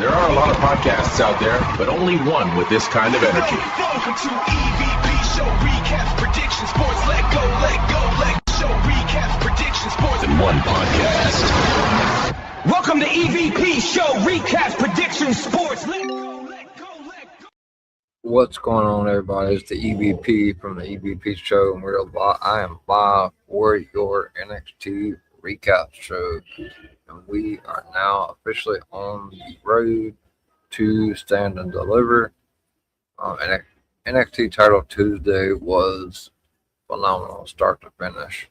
There are a lot of podcasts out there, but only one with this kind of energy. Welcome to EVP Show Recaps, Predictions, Sports, let go, Show Recaps, Predictions, Sports. In one podcast. Welcome to EVP Show Recaps, Predictions, Sports, let go. What's going on, everybody? It's the EVP from the EVP Show, and I am live for your NXT Recap Show. And we are now officially on the road to Stand and Deliver. NXT Title Tuesday was phenomenal, start to finish.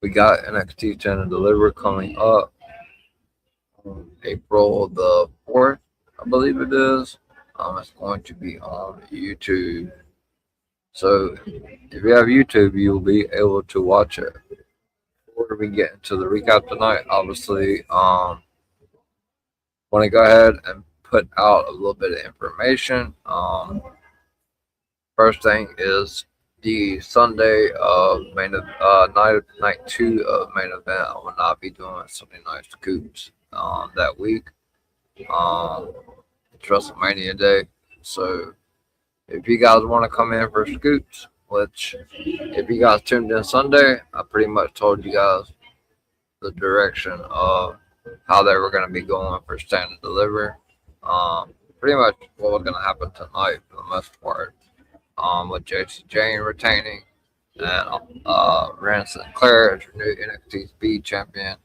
We got NXT Stand and Deliver coming up on April the 4th, I believe it is. It's going to be on YouTube. So if you have YouTube, you'll be able to watch it. Before we get into the recap tonight, obviously, want to go ahead and put out a little bit of information. First thing is the Sunday of night 2 of main event. I will not be doing Sunday night scoops that week. It's WrestleMania day, so if you guys want to come in for scoops, which if you guys tuned in Sunday, I pretty much told you guys the direction of how they were going to be going for Stand and Deliver. Pretty much what was going to happen tonight for the most part, with JC Jane retaining and Rand Sinclair as your new NXT Speed Champion.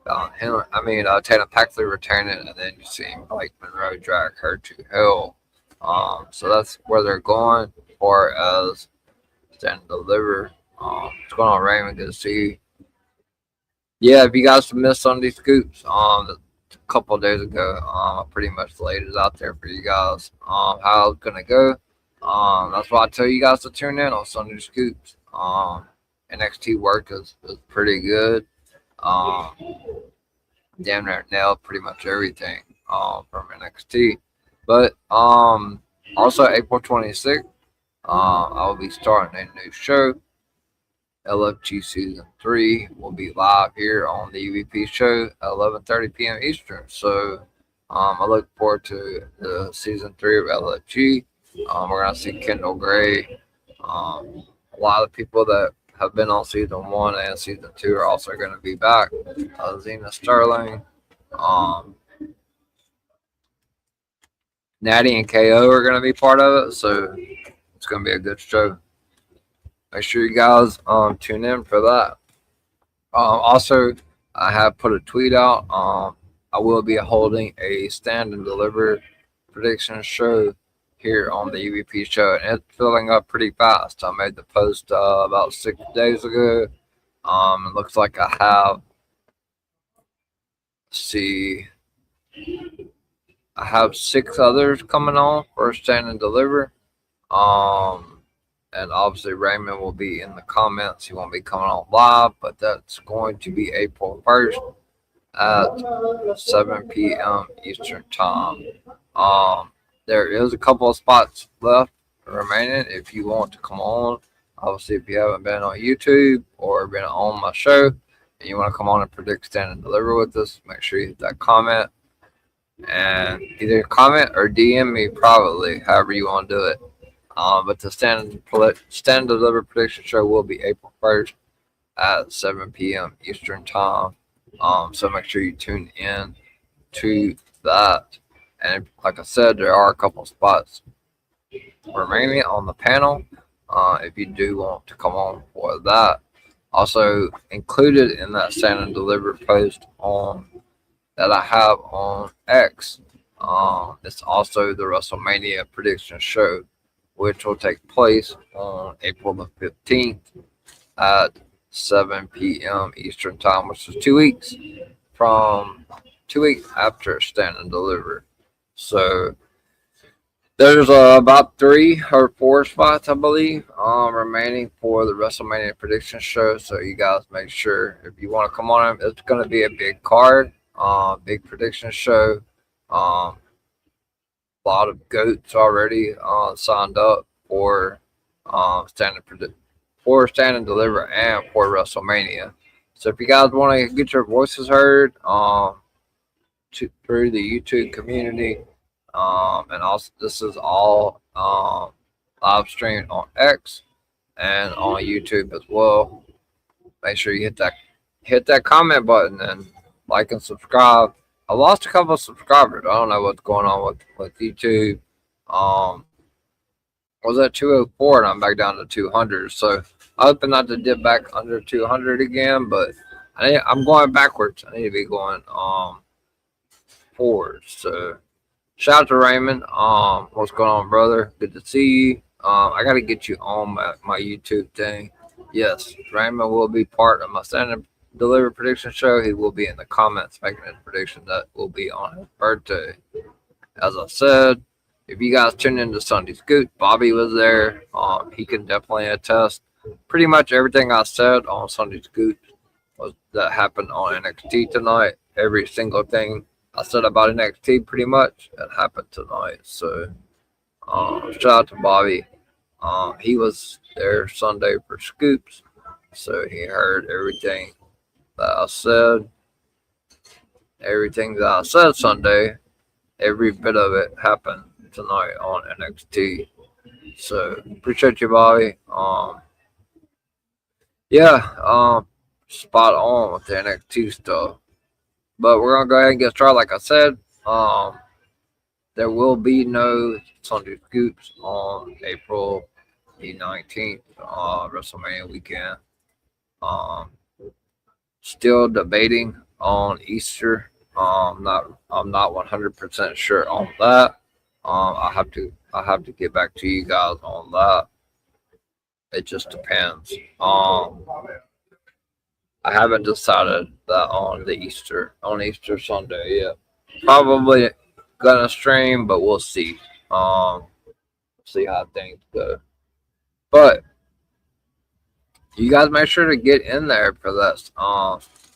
Tatum Paxley retaining, and then you see Blake Monroe drag her to hell. So that's where they're going as far as Stand and Deliver. What's going on, Raymond? Good to see you. Yeah, if you guys missed some of these scoops, a couple of days ago, I pretty much laid it out there for you guys, how it's gonna go. That's why I tell you guys to tune in on Sunday scoops. NXT work is pretty good. Damn near nailed pretty much everything from NXT. But also April 26th, I will be starting a new show. LFG Season 3 will be live here on the EVP Show at 11:30 p.m. Eastern. So I look forward to the Season 3 of LFG. We're going to see Kendall Gray. A lot of people that have been on Season 1 and Season 2 are also going to be back. Zena Sterling. Natty and KO are going to be part of it. So it's going to be a good show. Make sure you guys tune in for that. Also, I have put a tweet out. I will be holding a Stand and Deliver prediction show here on the EVP Show, and it's filling up pretty fast. I made the post about 6 days ago. It looks like I have 6 others coming on for Stand and Deliver. And obviously Raymond will be in the comments. He won't be coming on live, but that's going to be April 1st at 7 p.m. Eastern Time. There is a couple of spots left remaining if you want to come on. Obviously, if you haven't been on YouTube or been on my show and you want to come on and predict Stand and Deliver with us, make sure you hit that comment. And either comment or DM me privately, however you want to do it. But the Stand and Deliver prediction show will be April 1st at 7 p.m. Eastern Time. So make sure you tune in to that. And like I said, there are a couple spots remaining on the panel if you do want to come on for that. Also included in that Stand and Deliver post that I have on X, it's also the WrestleMania prediction show, which will take place on April the 15th at 7 p.m. Eastern Time, which is 2 weeks after Stand and Deliver. So there's about 3 or 4 spots, I believe, remaining for the WrestleMania prediction show. So you guys make sure if you want to come on, it's going to be a big card, big prediction show. A lot of GOATs already signed up for Stand and Deliver and for WrestleMania. So if you guys want to get your voices heard, through the YouTube community. And also this is all live streamed on X and on YouTube as well. Make sure you hit that comment button and like and subscribe. I lost a couple of subscribers. I don't know what's going on with YouTube. I was at 204 and I'm back down to 200. So I'm hoping not to dip back under 200 again, but I'm going backwards. I need to be going forward. So shout out to Raymond. What's going on, brother? Good to see you. I got to get you on my YouTube thing. Yes, Raymond will be part of my standard delivery prediction show. He will be in the comments making his prediction that will be on his birthday. As I said, if you guys tuned into Sunday Scoot, Bobby was there. He can definitely attest. Pretty much everything I said on Sunday Scoot that happened on NXT tonight. Every single thing I said about NXT pretty much that happened tonight. So shout out to Bobby. He was there Sunday for Scoops, so he heard everything that I said. Everything that I said Sunday, every bit of it happened tonight on NXT. So appreciate you, Bobby. Spot on with the NXT stuff. But we're gonna go ahead and get started. Like I said, there will be no Sunday Scoops on April the 19th, WrestleMania weekend. Still debating on Easter. I'm not 100% sure on that. I have to get back to you guys on that. It just depends. I haven't decided that on Easter Sunday yet. Probably gonna stream, but we'll see. See how things go. But you guys make sure to get in there for that.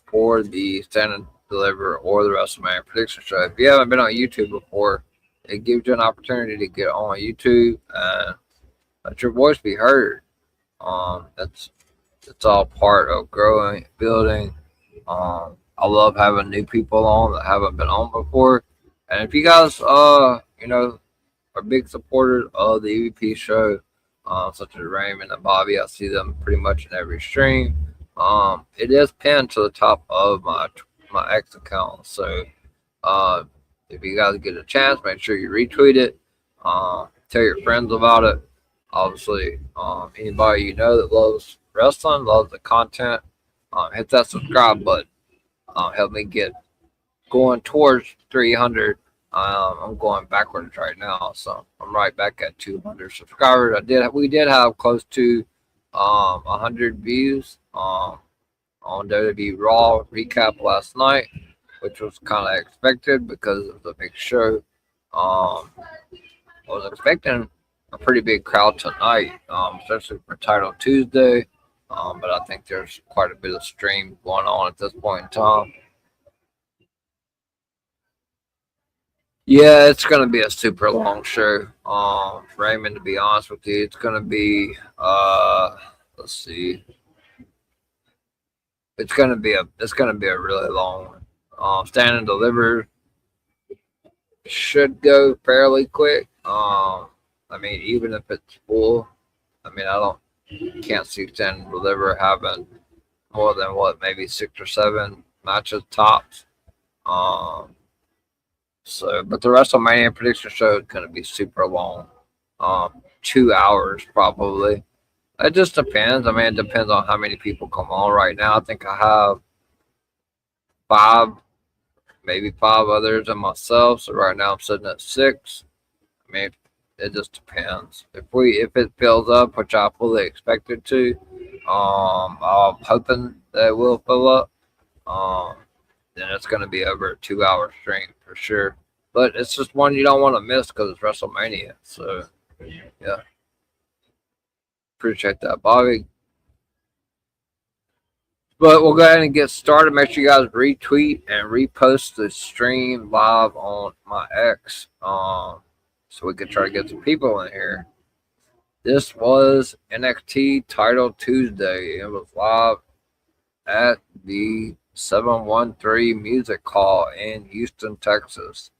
For the Stand and Deliver or the WrestleMania prediction show. If you haven't been on YouTube before, it gives you an opportunity to get on YouTube and let your voice be heard. It's all part of growing, building. I love having new people on that haven't been on before. And if you guys, are big supporters of the EVP show, such as Raymond and Bobby, I see them pretty much in every stream. It is pinned to the top of my X account. So, if you guys get a chance, make sure you retweet it. Tell your friends about it. Obviously, anybody you know that loves wrestling, loves the content, hit that subscribe button. Help me get going towards 300. I'm going backwards right now, so I'm right back at 200 subscribers. We did have close to 100 views on WWE Raw recap last night, which was kind of expected because it was a big show. I was expecting a pretty big crowd tonight, especially for Title Tuesday. But I think there's quite a bit of stream going on at this point in time. Yeah, it's gonna be a super long show. Raymond, to be honest with you, it's gonna be let's see. It's gonna be a really long one. Stand and Deliver should go fairly quick. Even if it's full, can't see Stand and Deliver having more than maybe 6 or 7 matches tops. But the WrestleMania prediction show is going to be super long. 2 hours probably. It just depends. It depends on how many people come on. Right now, I think I have 5, maybe 5 others and myself. So right now I'm sitting at 6. It just depends. If it fills up, which I fully expect it to, I'm hoping that it will fill up. Then it's going to be over a 2-hour stream for sure. But it's just one you don't want to miss because it's WrestleMania. So, yeah. Appreciate that, Bobby. But we'll go ahead and get started. Make sure you guys retweet and repost the stream live on my X. So we can try to get some people in here. This was NXT Title Tuesday. It was live at the 713 Music Hall in Houston, Texas.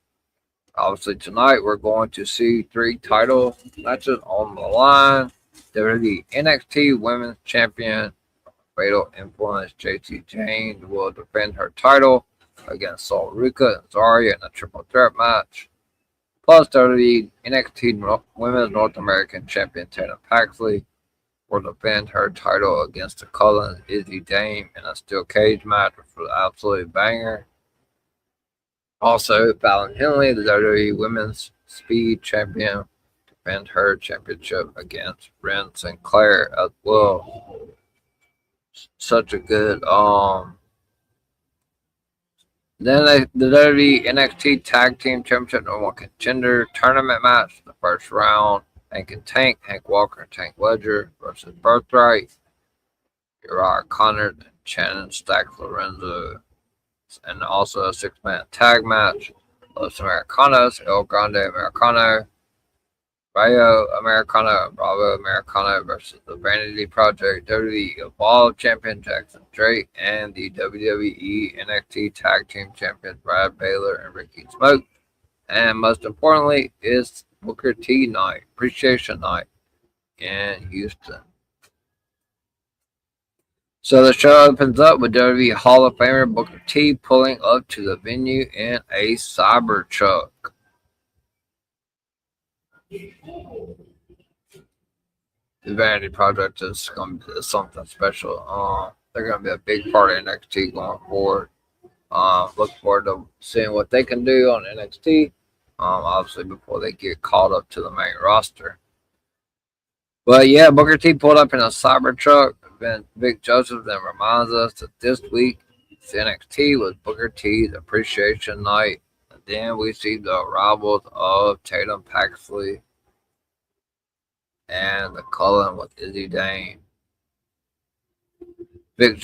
Obviously, tonight we're going to see 3 title matches on the line. WWE NXT Women's Champion Fatal Influence JC Jane will defend her title against Sol Ruca and Zarya in a triple threat match. Plus, WWE NXT Women's North American Champion Tatum Paxley will defend her title against the Cullens Izzy Dame in a steel cage match for the absolute banger. Also, Fallon Henley, the WWE Women's Speed Champion, defend her championship against Ren Sinclair as well. Such a good Then the WWE NXT Tag Team Championship number 1 contender tournament match, the first round. Hank and Tank, Hank Walker and Tank Ledger versus Birthright, Uriah Connor and Shannon Stack Lorenzo. And also a 6-man tag match. Los Americanos, El Grande Americano, Rayo Americano, and Bravo Americano versus the Vanity Project, WWE Evolved Champion Jackson Drake, and the WWE NXT Tag Team Champions Brad Baylor and Ricky Smoke. And most importantly, it's Booker T night, Appreciation Night in Houston. So the show opens up with WWE Hall of Famer Booker T pulling up to the venue in a Cybertruck. The Vanity Project is something special. They're going to be a big part of NXT going forward. Look forward to seeing what they can do on NXT. Obviously before they get called up to the main roster. But yeah, Booker T pulled up in a Cybertruck. Vic Joseph then reminds us that this week NXT was Booker T's Appreciation Night. And then we see the arrivals of Tatum Paxley and the Cullen with Izzy Dane. Vic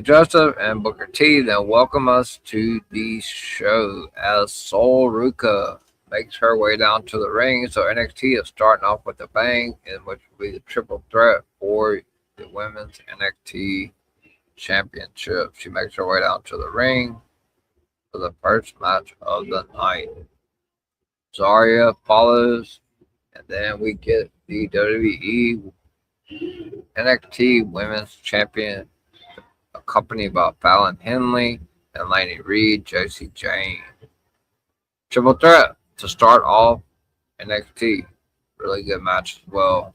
Joseph and Booker T then welcome us to the show as Sol Ruca makes her way down to the ring. So NXT is starting off with a bang, in which will be the triple threat for the Women's NXT Championship. She makes her way down to the ring for the first match of the night. Zarya follows, and then we get the WWE NXT Women's Champion accompanied by Fallon Henley and Laney Reed, Josie Jane. Triple threat to start off NXT. Really good match as well.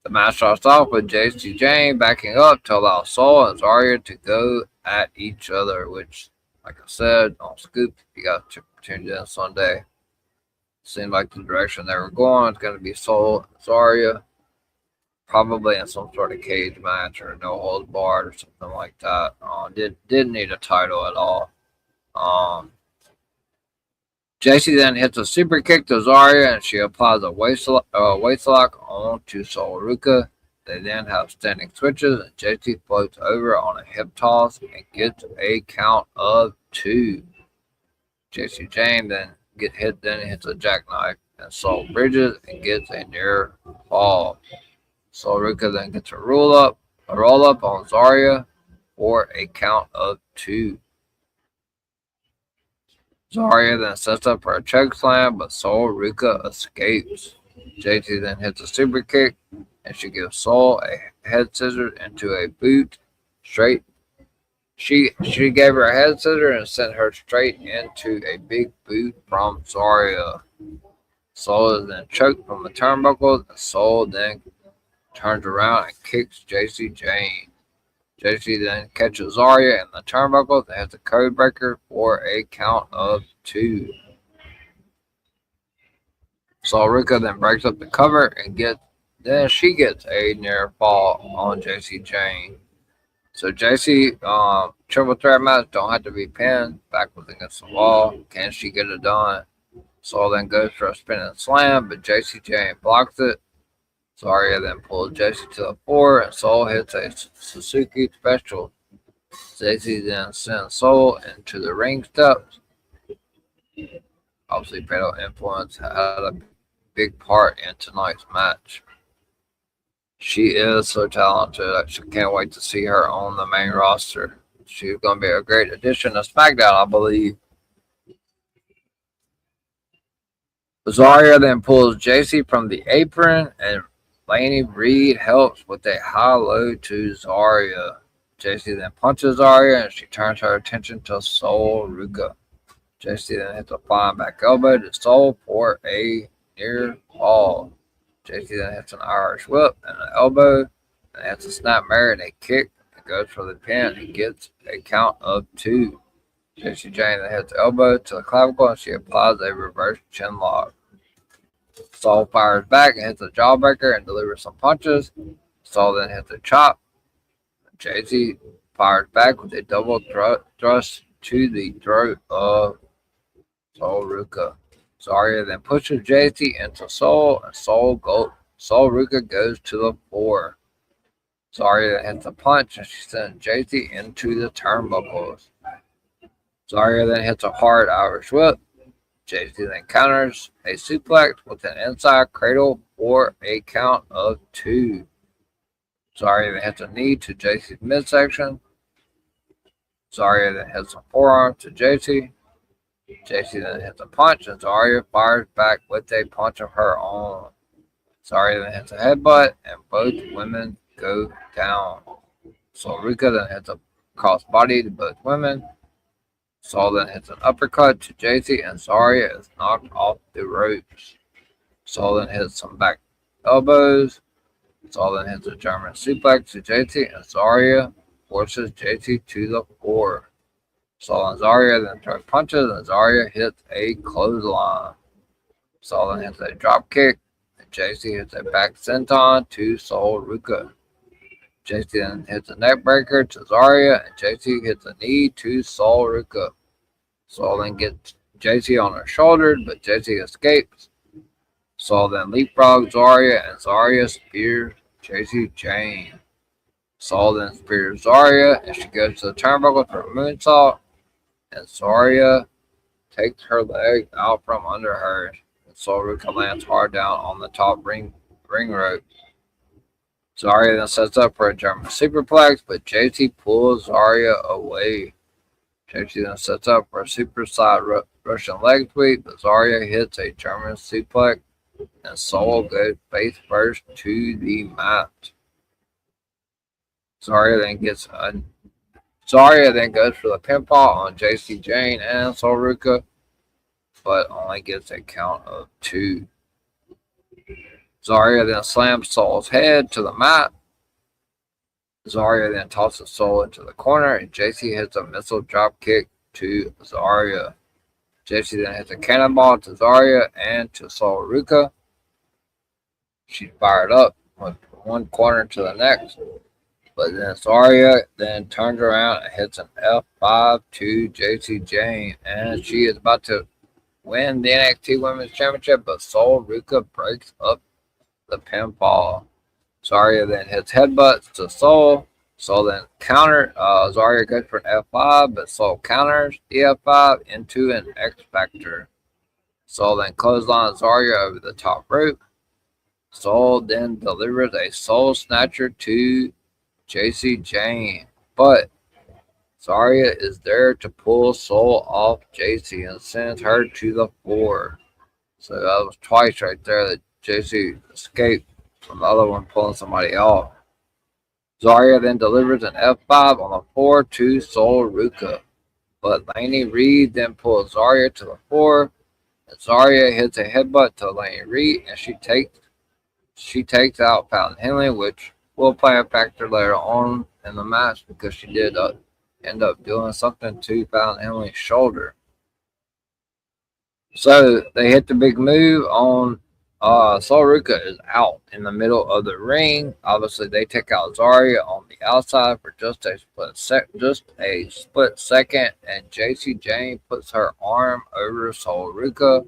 The match starts off with Josie Jane backing up to allow Sol and Zarya to go at each other, which, like I said, on Scoop, you got tuned in Sunday. Seemed like the direction they were going. It's going to be Sol and Zarya, probably in some sort of cage match or no holds barred or something like that. Didn't need a title at all. JC then hits a super kick to Zarya and she applies a waist lock onto Sol Ruca. They then have standing switches and JC floats over on a hip toss and gets a count of 2. JC Jane then hits a jackknife and Sol bridges and gets a near fall. Sol Ruca then gets a roll up on Zarya for a count of 2. Zarya then sets up for a choke slam, but Sol Ruca escapes. JT then hits a super kick, and she gives Sol a head scissors into a boot straight. She gave her a head scissor and sent her straight into a big boot from Zarya. Sol is then choked from the turnbuckles, and Sol then turns around and kicks JC Jane. JC then catches Zarya in the turnbuckles and hits a code breaker for a count of 2. Sol Ruca then breaks up the cover and she gets a near fall on JC Jane. So JC triple threat match don't have to be pinned, backwards against the wall. Can she get it done? Sol then goes for a spinning slam, but JC Jane blocks it. Zarya then pulls JC to the floor, and Sol hits a Suzuki special. JC then sends Sol into the ring steps. Obviously, Fatal Influence had a big part in tonight's match. She is so talented. I can't wait to see her on the main roster. She's going to be a great addition to SmackDown, I believe. Zarya then pulls JC from the apron, and Laney Reed helps with a high-low to Zarya. JC then punches Zarya, and she turns her attention to Sol Ruka. JC then hits a flying back elbow to Sol for a near fall. JC then hits an Irish whip and an elbow, and hits a snapmare and a kick, and goes for the pin and gets a count of 2. JC Jane then hits the elbow to the clavicle, and she applies a reverse chin lock. Sol fires back and hits a jawbreaker and delivers some punches. Sol then hits a chop. JC fires back with a double thrust to the throat of Sol Ruka. Zarya then pushes JC into Sol, and Sol Ruka goes to the floor. Zarya then hits a punch, and she sends JC into the turnbuckles. Zarya then hits a hard Irish whip. JC then counters a suplex with an inside cradle for a count of 2. Zarya then hits a knee to JC's midsection. Zarya then hits a forearm to JC. JC then hits a punch, and Zarya fires back with a punch of her own. Zarya then hits a headbutt, and both women go down. Sol Ruka then hits a crossbody to both women. Sol then hits an uppercut to JC, and Zarya is knocked off the ropes. Sol then hits some back elbows. Sol then hits a German suplex to JC, and Zarya forces JC to the floor. Sol and Zarya then throw punches, and Zarya hits a clothesline. Sol then hits a drop kick, and JC hits a back senton to Sol Ruka. JC then hits a neck breaker to Zarya, and JC hits a knee to Sol Ruka. Sol then gets JC on her shoulder, but JC escapes. Sol then leapfrogs Zarya, and Zarya spears JC Jane. Sol then spears Zarya, and she goes to the turnbuckle for a moonsault, and Zarya takes her leg out from under her, and Sol Ruka lands hard down on the top ring rope. Zarya then sets up for a German superplex, but JC pulls Zarya away. JC then sets up for a super side Russian leg sweep, but Zarya hits a German suplex, and Sol goes face first to the mat. Zarya then goes for the pinfall on JC Jane and Sol Ruka, but only gets a count of 2. Zarya then slams Sol's head to the mat. Zarya then tosses Sol into the corner, and JC hits a missile drop kick to Zarya. JC then hits a cannonball to Zarya and to Sol Ruka. She's fired up with one corner to the next, but then Zarya then turns around and hits an F5 to JC Jane, and she is about to win the NXT Women's Championship, but Sol Ruka breaks up the pinfall. Zarya then hits headbutts to Sol. Sol then Zarya goes for an F5, but Sol counters the F5 into an X Factor. Sol then clotheslines Zarya over the top rope. Sol then delivers a Soul Snatcher to JC Jane, but Zarya is there to pull Sol off JC and sends her to the floor. So that was twice right there that JC escaped from the other one pulling somebody off. Zarya then delivers an F5 on the floor to Sol Ruka, but Laney Reed then pulls Zarya to the floor, and Zarya hits a headbutt to Laney Reed, and she takes out Fountain Henley, which will play a factor later on in the match because she did end up doing something to Fountain Henley's shoulder. So they hit the big move on Sol Ruka is out in the middle of the ring. Obviously, they take out Zarya on the outside for just a split second, and JC Jane puts her arm over Sol Ruka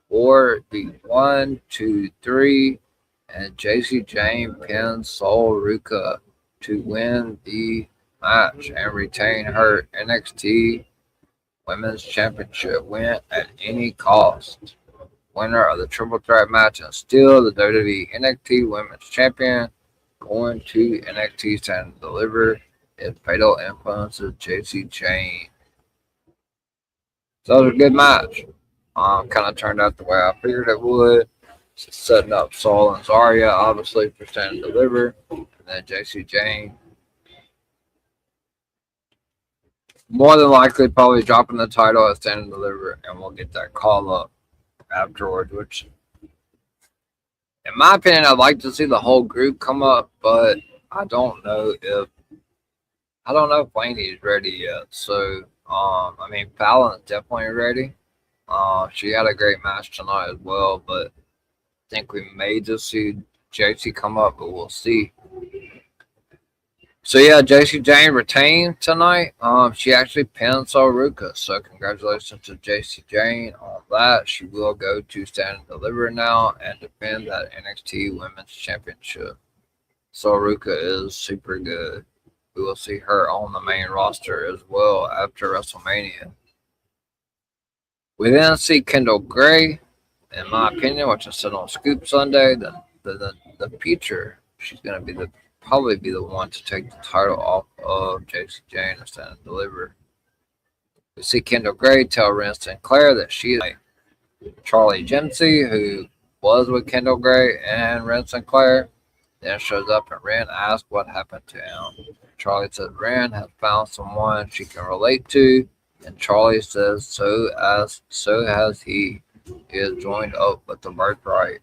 for the 1, 2, 3, and JC Jane pins Sol Ruka to win the match and retain her NXT Women's Championship win at any cost. Winner of the triple threat match and still the WWE NXT Women's Champion, going to NXT to deliver is Fatal Influences JC Jane. So it was a good match. Kind of turned out the way I figured it would. Setting up Saul and Zarya, obviously, for Stand and Deliver. And then JC Jane. More than likely, probably dropping the title at Stand and Deliver. And we'll get that call up afterwards, which, in my opinion, I'd like to see the whole group come up, but I don't know if Laney is ready yet. So, I mean, Fallon's definitely ready. She had a great match tonight as well, but I think we may just see JC come up, but we'll see. So yeah, JC Jane retained tonight. She actually pinned Soruka, so congratulations to JC Jane on that. She will go to Stand and Deliver now and defend that NXT Women's Championship. Soruka is super good. We will see her on the main roster as well after WrestleMania. We then see Kendall Gray, in my opinion, which I said on Scoop Sunday, the future. She's going to probably be the one to take the title off of JC Jane and Stand and Deliver. We see Kendall Gray tell Ren Sinclair that she is like Charlie Dempsey, who was with Kendall Gray and Ren Sinclair. Then shows up and Ren asks what happened to him. Charlie says Ren has found someone she can relate to, and Charlie says so has he. He has joined up with the Birthright.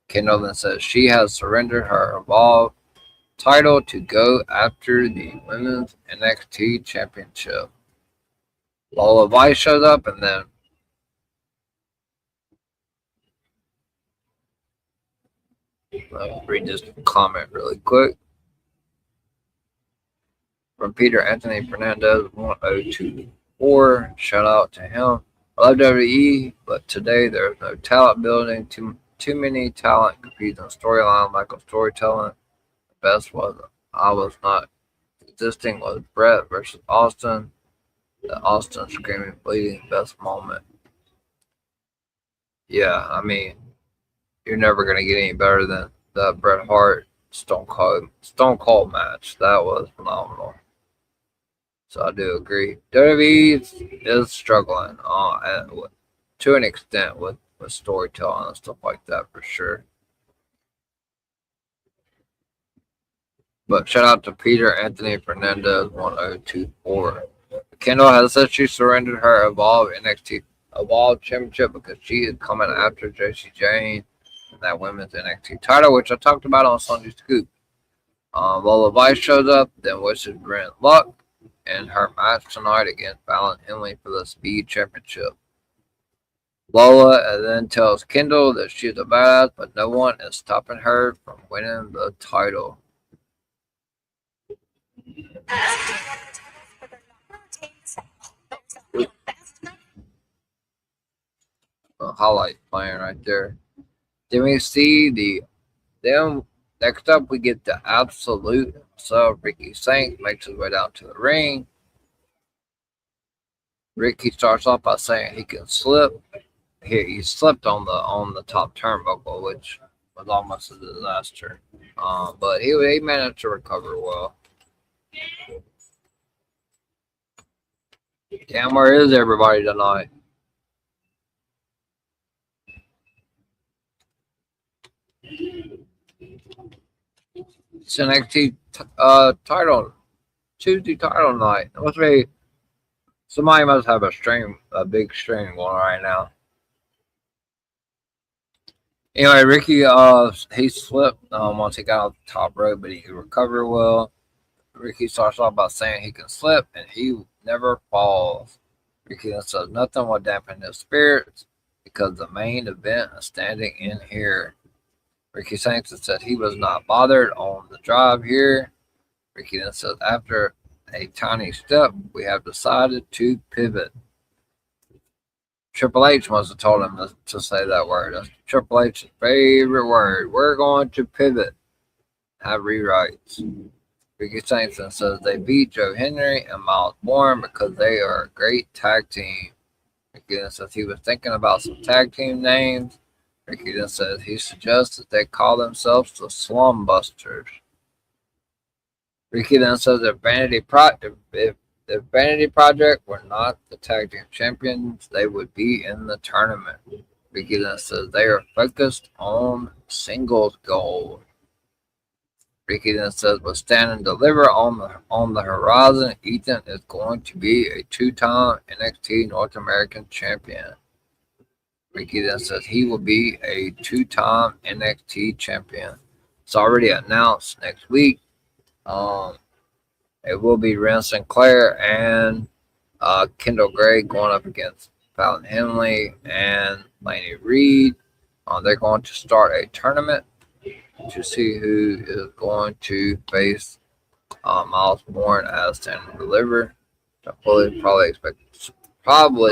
Kendall then says she has surrendered her Evolve title to go after the Women's NXT Championship. Lola Vice shows up, and then I'll read this comment really quick. From Peter Anthony Fernandez 1024. Shout out to him. I love WWE, but today there's no talent building. Too many talent competing on storyline, lack of storytelling. The best was not existing was Brett versus Austin. The Austin screaming, bleeding best moment. Yeah, I mean, you're never gonna get any better than the Bret Hart Stone Cold match. That was phenomenal. So I do agree. WWE is struggling to an extent with storytelling and stuff like that for sure. But shout out to Peter Anthony Fernandez 1024. Kendall has said she surrendered her Evolve Championship because she is coming after JC Jane and that women's NXT title, which I talked about on Sunday Scoop. Lola Vice shows up, then wishes Brent luck in her match tonight against Fallon Henley for the Speed Championship. Lola then tells Kendall that she's a badass, but no one is stopping her from winning the title. Highlight playing right there. Then we see then next up we get the Absolute. So Ricky Saint makes his way down to the ring. Ricky starts off by saying he can slip. Here he slipped on the top turnbuckle, which was almost a disaster. But he managed to recover well. Damn, where is everybody tonight? It's NXT title Tuesday title night. It must be somebody must have a big stream going right now. Anyway, Ricky he slipped once he got off the top rope, but he recovered well. Ricky starts off by saying he can slip and he never falls. Ricky then says nothing will dampen his spirits because the main event is standing in here. Ricky Sanchez said he was not bothered on the drive here. Ricky then says after a tiny step, we have decided to pivot. Triple H must have told him to say that word. That's Triple H's favorite word. We're going to pivot. Have rewrites. Ricky Sanchez says they beat Joe Henry and Miles Bourne because they are a great tag team. Ricky then says he was thinking about some tag team names. Ricky then says he suggests that they call themselves the Slum Busters. Ricky then says if Vanity Project were not the tag team champions, they would be in the tournament. Ricky then says they are focused on singles gold. Ricky then says with Stand and Deliver on the horizon, Ethan is going to be a 2-time NXT North American champion. Ricky then says he will be a 2-time NXT champion. It's already announced next week. It will be Ren Sinclair and Kendall Gray going up against Fallon Henley and Laney Reed. They're going to start a tournament to see who is going to face Miles Bourne as Stand and Deliver. I probably expect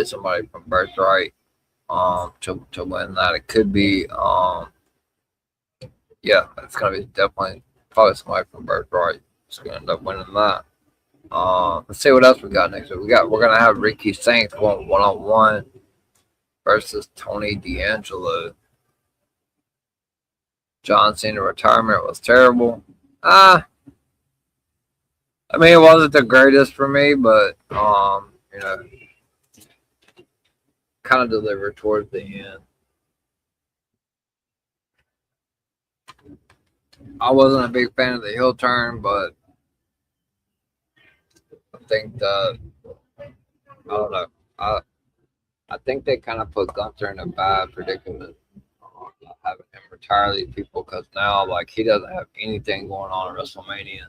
somebody from Birthright to win that. It could be it's gonna be definitely probably somebody from Birthright is gonna end up winning that. Let's see what else we got next week. We're gonna have Ricky Saints going 1-on-1 versus Tony D'Angelo. John Cena retirement was terrible. I mean, it wasn't the greatest for me, but kind of delivered towards the end. I wasn't a big fan of the heel turn, but I think I don't know. I think they kind of put Gunther in a bad predicament, having him retire these people, because now he doesn't have anything going on in WrestleMania.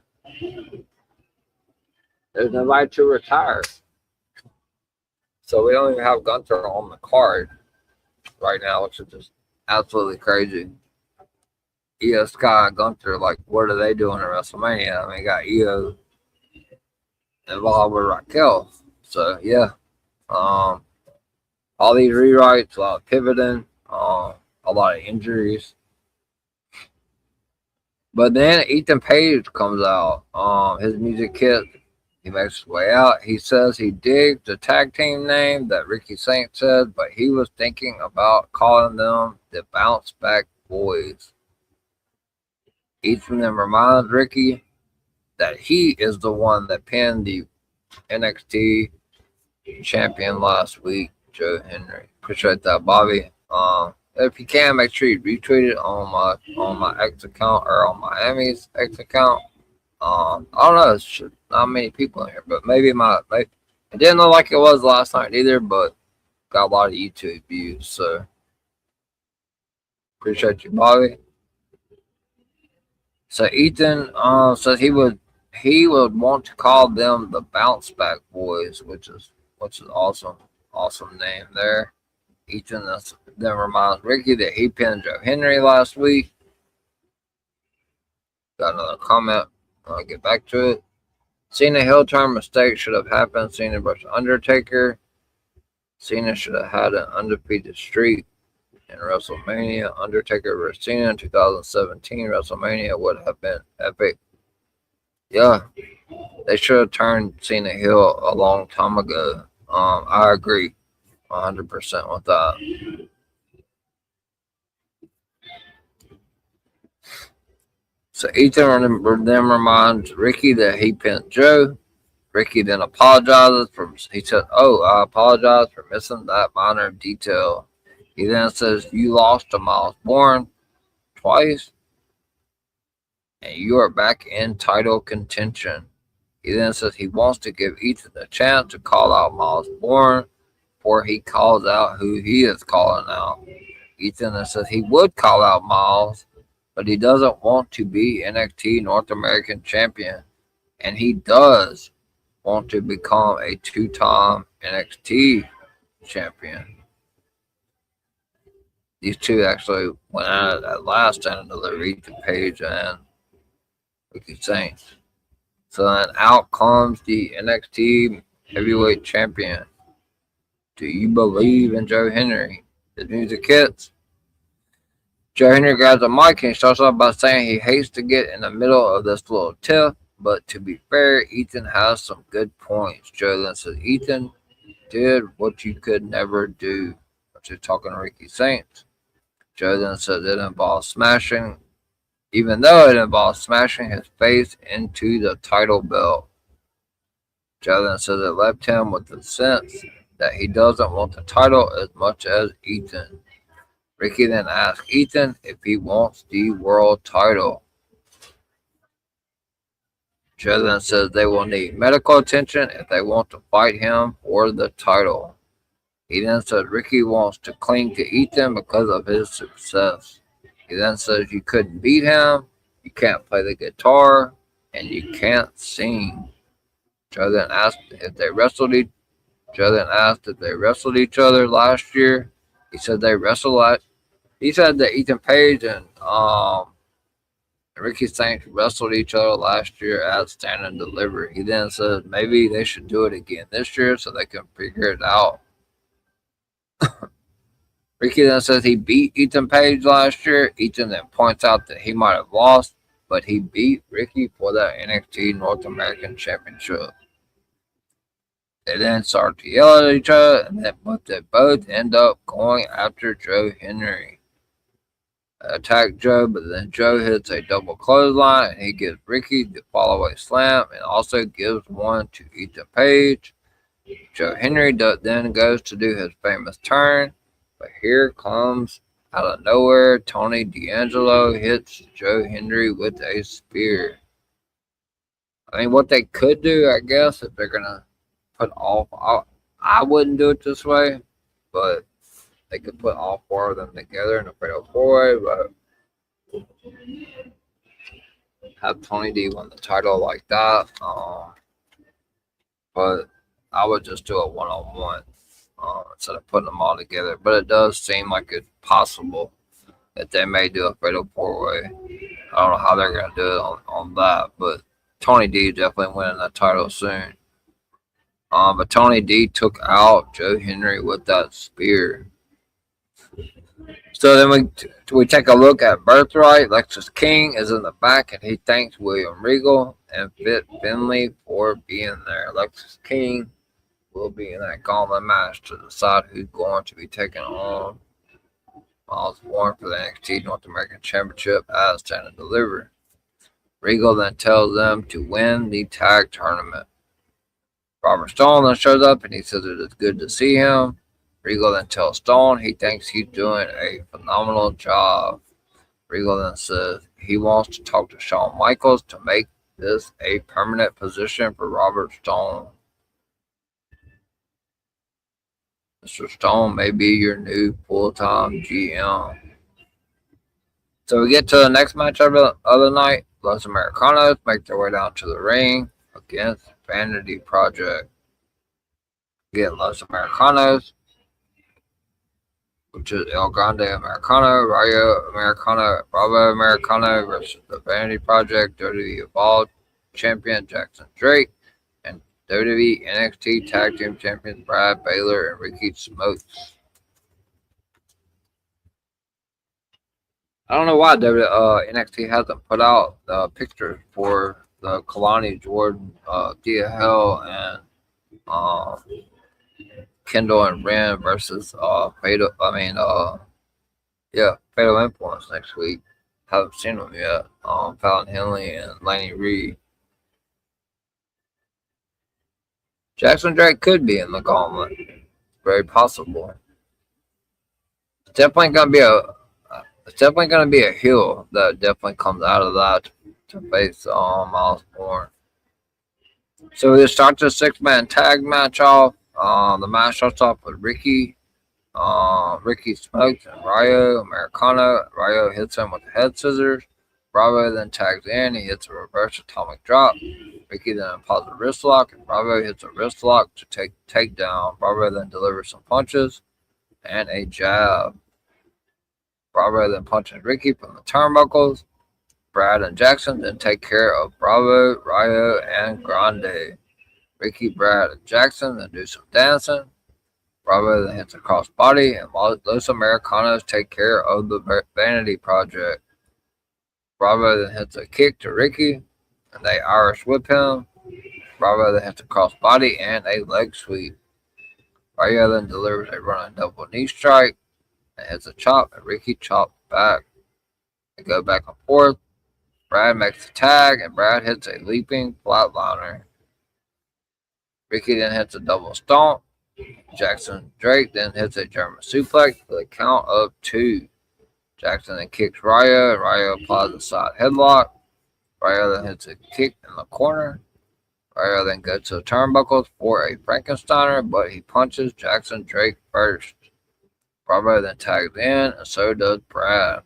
There's nobody to retire, so we don't even have Gunther on the card right now, which is just absolutely crazy. Io Sky and Gunther, what are they doing at WrestleMania? I mean, you got Io involved with Raquel. So, yeah. All these rewrites, a lot of pivoting, a lot of injuries. But then Ethan Page comes out. His music hit. He makes his way out. He says he digs the tag team name that Ricky Saints said, but he was thinking about calling them the Bounce Back Boys. Ethan then reminds Ricky that he is the one that pinned the NXT champion last week, Joe Henry. Appreciate that, Bobby. If you can, make sure you retweet it on my X account or on Miami's X account. I don't know. It's not many people in here, but maybe it didn't look like it was last night either, but got a lot of YouTube views. So appreciate you, Bobby. So Ethan says he would want to call them the Bounce Back Boys, which is awesome name there. Ethan then reminds Ricky that he pinned Joe Henry last week. Got another comment. I'll get back to it. Cena heel turn mistake should have happened. Cena versus Undertaker. Cena should have had an undefeated streak in WrestleMania. Undertaker versus Cena in 2017 WrestleMania would have been epic. Yeah, they should have turned Cena heel a long time ago. I agree 100% with that. So Ethan then reminds Ricky that he pinned Joe. Ricky then apologizes he said, I apologize for missing that minor detail. He then says, you lost to Miles Bourne twice, and you are back in title contention. He then says he wants to give Ethan a chance to call out Miles Bourne before he calls out who he is calling out. Ethan then says he would call out Miles, but he doesn't want to be NXT North American champion, and he does want to become a 2-time NXT champion. These two actually went at it at last and delivered Ethan Page and Ricky Saints. So then out comes the NXT heavyweight champion. Do you believe in Joe Henry? The music hits. Joe Henry grabs a mic and starts off by saying he hates to get in the middle of this little tiff, but to be fair, Ethan has some good points. Joe then says, Ethan did what you could never do. Which is talking to Ricky Saints. Joe then says it involves smashing even though it involves smashing his face into the title belt. Joe then says it left him with the sense that he doesn't want the title as much as Ethan. Ricky then asks Ethan if he wants the world title. Joe then says they will need medical attention if they want to fight him for the title. He then says Ricky wants to cling to Ethan because of his success. He then says you couldn't beat him, you can't play the guitar, and you can't sing. Joe then asked if they wrestled each other last year. He said they wrestled. He said that Ethan Page and Ricky Saints wrestled each other last year at Stand and Deliver. He then said maybe they should do it again this year so they can figure it out. Ricky then says he beat Ethan Page last year. Ethan then points out that he might have lost, but he beat Ricky for the NXT North American Championship. They then start to yell at each other, but they both end up going after Joe Henry. They attack Joe, but then Joe hits a double clothesline, and he gives Ricky the follow-away slam, and also gives one to Ethan Page. Joe Henry then goes to do his famous turn, but here comes out of nowhere, Tony D'Angelo hits Joe Henry with a spear. I mean, what they could do, I guess, if they're going to put all... I wouldn't do it this way, but they could put all four of them together in a fatal four-way, but have Tony D win the title like that. But I would just do a one-on-one instead of putting them all together. But it does seem like it's possible that they may do a fatal four-way. I don't know how they're going to do it on that, but Tony D definitely winning that title soon. But Tony D took out Joe Henry with that spear. So then we take a look at Birthright. Lexus King is in the back, and he thanks William Regal and Fit Finley for being there. Lexus King will be in that gauntlet match to decide who's going to be taking on Miles Warren for the NXT North American Championship as Stand and Deliver. Regal then tells them to win the tag tournament. Robert Stone then shows up, and he says it is good to see him. Regal then tells Stone he thinks he's doing a phenomenal job. Regal then says he wants to talk to Shawn Michaels to make this a permanent position for Robert Stone. Mr. Stone may be your new full-time GM. So we get to the next match of the other night. Los Americanos make their way down to the ring against Vanity Project. Get Los Americanos, which is El Grande Americano, Rayo Americano, Bravo Americano versus the Vanity Project, WWE Evolved Champion Jackson Drake, and WWE NXT Tag Team Champions Brad Baylor and Ricky Smokes. I don't know why NXT hasn't put out the pictures for the Kalani, Jordan, DL, and Kendall and Ren versus Fatal Influence next week. Haven't seen them yet. Fallon Henley and Laney Reed. Jackson Drake could be in the gauntlet. Very possible. It's definitely gonna be a heel that definitely comes out of that to face Miles Warren. So we start the 6-man tag match off. The match starts off with Ricky Smokes and Rayo Americano. Rayo hits him with the head scissors. Bravo then tags in. He hits a reverse atomic drop. Ricky then applies a wrist lock, and Bravo hits a wrist lock to take down. Bravo then delivers some punches and a jab. Bravo then punches Ricky from the turnbuckles. Brad and Jackson then take care of Bravo, Rayo, and Grande. Ricky, Brad, and Jackson then do some dancing. Bravo then hits a crossbody, and Los Americanos take care of the Vanity Project. Bravo then hits a kick to Ricky, and they Irish whip him. Bravo then hits a crossbody and a leg sweep. Rayo then delivers a running double knee strike and hits a chop, and Ricky chops back. They go back and forth. Brad makes the tag, and Brad hits a leaping flatliner. Ricky then hits a double stomp. Jackson Drake then hits a German suplex for the count of 2. Jackson then kicks Ryo, and Ryo applies a side headlock. Ryo then hits a kick in the corner. Ryo then goes to the turnbuckles for a Frankensteiner, but he punches Jackson Drake first. Bravo then tags in, and so does Brad.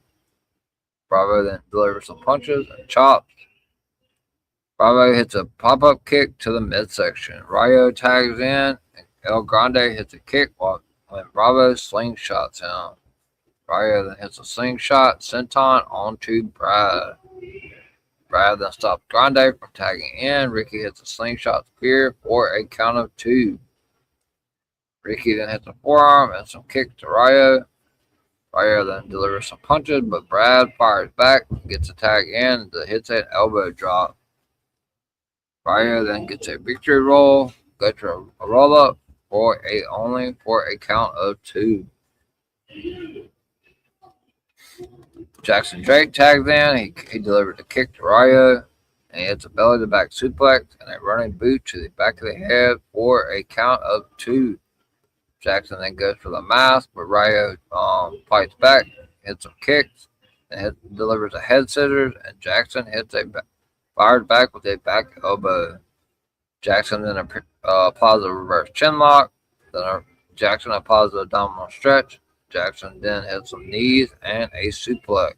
Bravo then delivers some punches and chops. Bravo hits a pop-up kick to the midsection. Ryo tags in, and El Grande hits a kick when Bravo slingshots him. Ryo then hits a slingshot senton onto Brad. Brad then stops Grande from tagging in. Ricky hits a slingshot spear for a count of 2. Ricky then hits a forearm and some kicks to Ryo. Ryo then delivers some punches, but Brad fires back and gets a tag in and hits an elbow drop. Ryo then gets a victory roll, goes to a roll up only for a count of 2. Jackson Drake tags in. He delivers a kick to Ryo, and he hits a belly to back suplex and a running boot to the back of the head for a count of 2. Jackson then goes for the mask, but Ryo fights back, hits some kicks, and delivers a head scissors, and Jackson fires back with a back elbow. Jackson then applies a reverse chin lock. Then Jackson applies the abdominal stretch. Jackson then hits some knees and a suplex.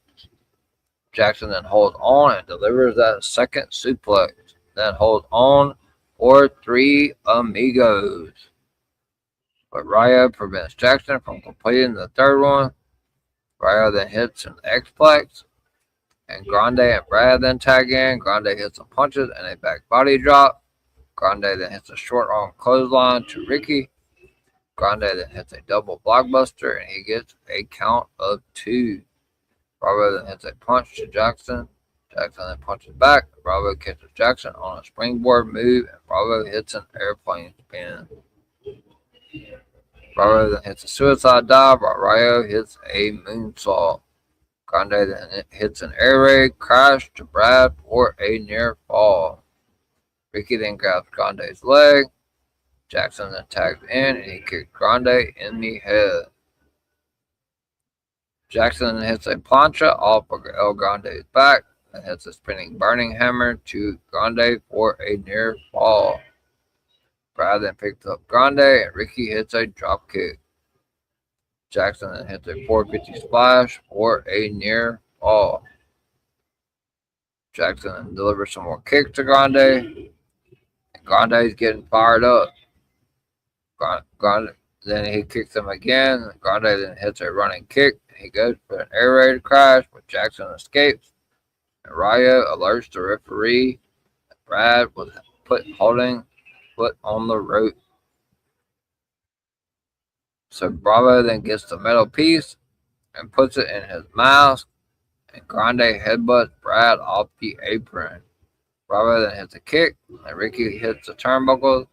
Jackson then holds on and delivers that second suplex. Then holds on for 3 amigos. But Ryo prevents Jackson from completing the third one. Ryo then hits an X-Plex. And Grande and Brad then tag in. Grande hits some punches and a back body drop. Grande then hits a short arm clothesline to Ricky. Grande then hits a double blockbuster, and he gets a count of 2. Bravo then hits a punch to Jackson. Jackson then punches back. Bravo catches Jackson on a springboard move, and Bravo hits an airplane spin. Bravo then hits a suicide dive, while Ryo hits a moonsault. Grande then hits an air raid crash to Brad for a near fall. Ricky then grabs Grande's leg. Jackson then tags in, and he kicks Grande in the head. Jackson then hits a plancha off of El Grande's back and hits a spinning burning hammer to Grande for a near fall. Brad then picks up Grande, and Ricky hits a drop kick. Jackson then hits a 450 splash for a near fall. Jackson then delivers some more kicks to Grande, and Grande's getting fired up. Grande then he kicks him again. Grande then hits a running kick. He goes for an air raid crash, but Jackson escapes. And Ryo alerts the referee. Brad was holding foot on the rope. So Bravo then gets the metal piece and puts it in his mask. And Grande headbutts Brad off the apron. Bravo then hits a kick, and Ricky hits the turnbuckles.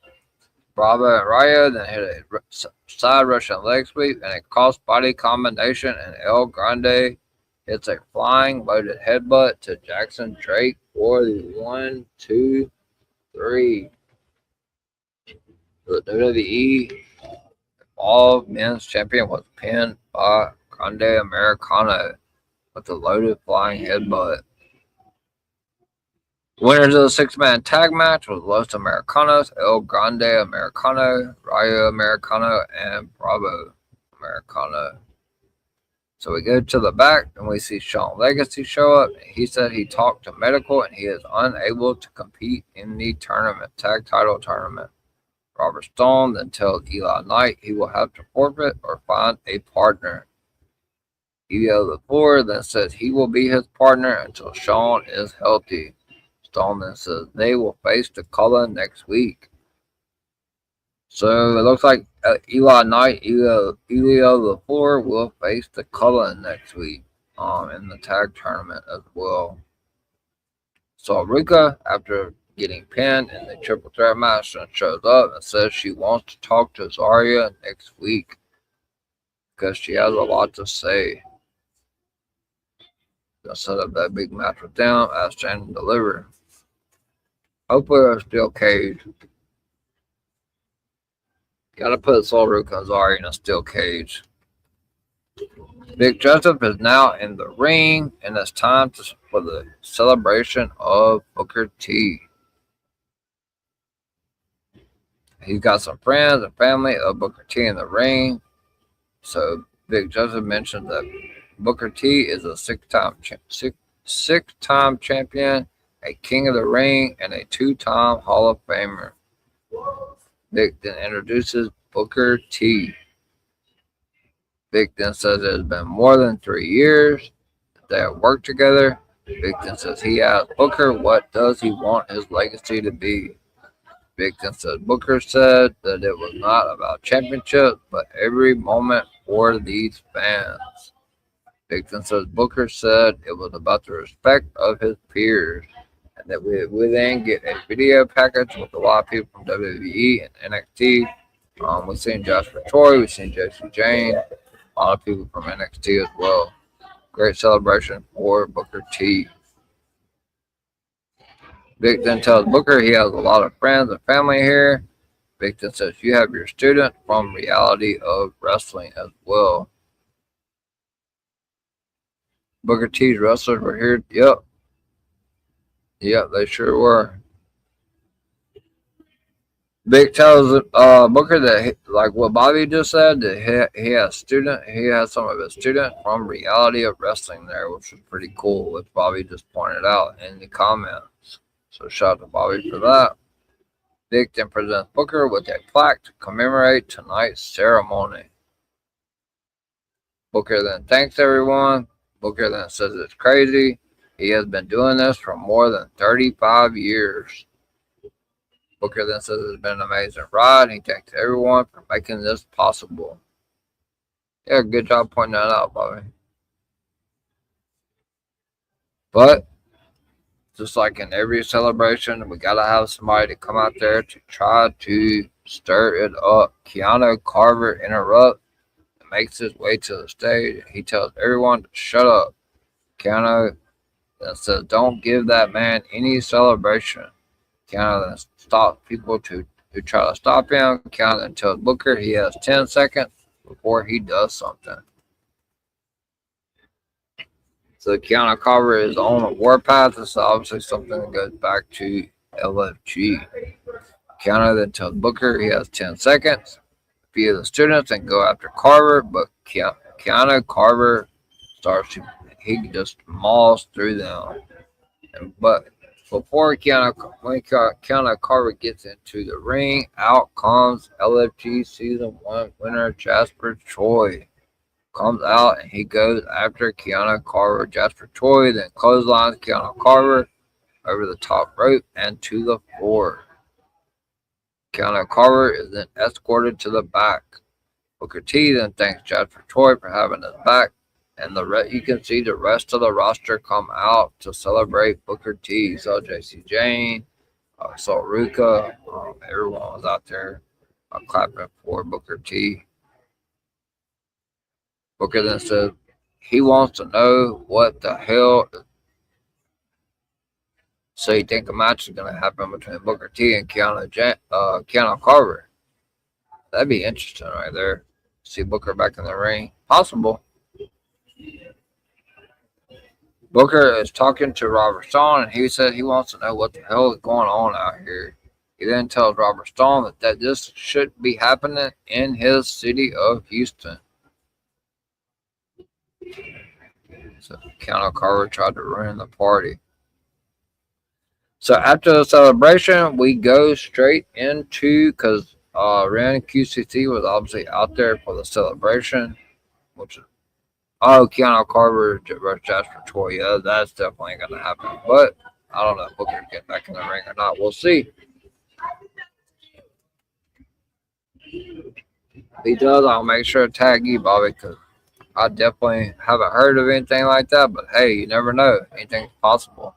Bravo and Ryo then hit a side Russian leg sweep and a cross-body combination, and El Grande hits a flying loaded headbutt to Jackson Drake for the 1, 2, 3. The WWE All Men's Champion was pinned by Grande Americano with a loaded flying headbutt. Winners of the 6-man tag match was Los Americanos, El Grande Americano, Ryo Americano, and Bravo Americano. So we go to the back and we see Shawn Legacy show up. He said he talked to medical and he is unable to compete in the tournament, tag title tournament. Robert Stone then tells Eli Knight he will have to forfeit or find a partner. Elio LaFleur then says he will be his partner until Shawn is healthy. Stone then says they will face the color next week. So it looks like Eli Knight, Elio LaFleur will face the color next week in the tag tournament as well. So Rika, after getting pinned in the triple threat match, shows up and says she wants to talk to Zarya next week because she has a lot to say. Gonna set up that big match with them as Stand and Deliver. Hopefully they're still caged. Gotta put Sol Ruka and Zari in a steel cage. Big Joseph is now in the ring, and it's time for the celebration of Booker T. He's got some friends and family of Booker T in the ring. So Big Joseph mentioned that Booker T is a six-time champion, a king of the ring, and a two-time Hall of Famer. Big then introduces Booker T. Big then says it has been more than 3 years that they have worked together. Big then says he asked Booker what does he want his legacy to be. Big then says Booker said that it was not about championships, but every moment for these fans. Big then says Booker said it was about the respect of his peers, and that we then get a video package with a lot of people from WWE and NXT. We've seen Jasper Troy, we've seen Jessie Jane, a lot of people from NXT as well. Great celebration for Booker T. Big then tells Booker he has a lot of friends and family here. Big then says you have your student from Reality of Wrestling as well. Booker T's wrestlers were here. Yep, they sure were. Big tells Booker that, like what Bobby just said, that he has some of his students from Reality of Wrestling there, which was pretty cool, which Bobby just pointed out in the comments. So shout out to Bobby for that. Big then presents Booker with a plaque to commemorate tonight's ceremony. Booker then thanks everyone. Booker then says it's crazy. He has been doing this for more than 35 years. Booker then says it's been an amazing ride. He thanks everyone for making this possible. Yeah, good job pointing that out, Bobby. But just like in every celebration, we gotta have somebody to come out there to try to stir it up. Keanu Carver interrupts and makes his way to the stage. He tells everyone to shut up. Keanu then says, "Don't give that man any celebration." Keanu then stops people who try to stop him. Keanu then tells Booker he has 10 seconds before he does something. So Keanu Carver is on a warpath. This is obviously something that goes back to LFG. Keanu then tells Booker he has 10 seconds via the students and go after Carver, but Keanu Carver he just mauls through them. But before Keanu Carver gets into the ring, out comes LFG Season 1 winner Jasper Troy. Comes out and he goes after Keanu Carver. Jasper Troy then clotheslines Keanu Carver over the top rope and to the floor. Keanu Carver is then escorted to the back. Booker T then thanks Jasper Troy for having his back, and you can see the rest of the roster come out to celebrate Booker T. So Jessie Jane, Sol Ruka, everyone was out there clapping for Booker T. Booker then said he wants to know what the hell. So you think a match is going to happen between Booker T and Keanu Carver? That'd be interesting right there. See Booker back in the ring. Possible. Booker is talking to Robert Stone, and he said he wants to know what the hell is going on out here. He then tells Robert Stone that this should be happening in his city of Houston. So Keanu Carver tried to ruin the party. So after the celebration, we go straight into, because Ren QCC was obviously out there for the celebration, which is, Keanu Carver versus Jasper Troy. Yeah, that's definitely going to happen. But I don't know if Booker can get back in the ring or not. We'll see. If he does, I'll make sure to tag you, Bobby, because I definitely haven't heard of anything like that. But hey, you never know. Anything's possible.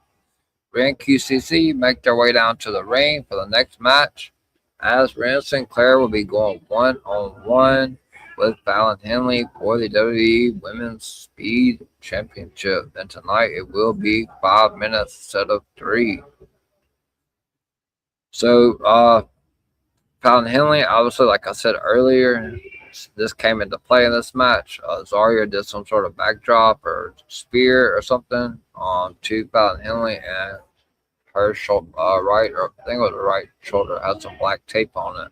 Ren QCC make their way down to the ring for the next match, as Ren Sinclair will be going one-on-one with Fallon Henley for the WWE Women's Speed Championship. And tonight it will be 5 minutes instead of 3. So, Fallon Henley, obviously, like I said earlier, this came into play in this match. Zarya did some sort of backdrop or spear or something to Fallon Henley, and her right, or I think it was the right shoulder, had some black tape on it.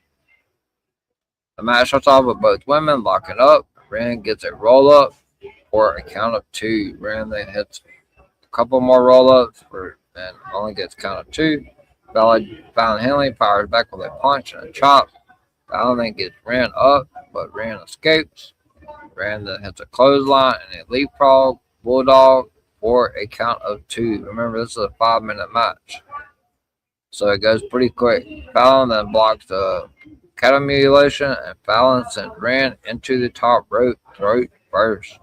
The match starts off with both women locking up. Ren gets a roll up for a count of 2. Ren then hits a couple more roll ups and only gets count of 2. Fallon Henley fires back with a punch and a chop. Fallon then gets Ren up, but Ren escapes. Ren then hits a clothesline and a leapfrog bulldog for a count of 2. Remember, this is a 5-minute match, so it goes pretty quick. Fallon then blocks the cattle mutilation, and Fallon sends Ren into the top rope throat first.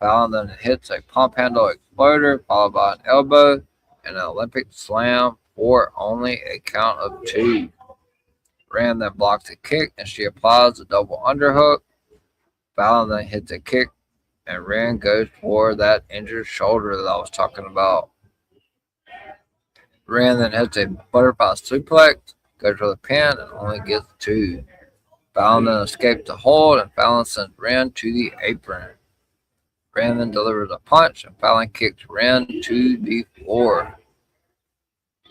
Fallon then hits a pump handle exploder, followed by an elbow and an Olympic slam for only a count of 2. Ren then blocks a kick, and she applies a double underhook. Fallon then hits a kick, and Ren goes for that injured shoulder that I was talking about. Ren then hits a butterfly suplex, goes for the pin, and only gets 2. Fallon then escapes the hold, and Fallon sends Ren to the apron. Ren then delivers a punch, and Fallon kicks Ren to the floor.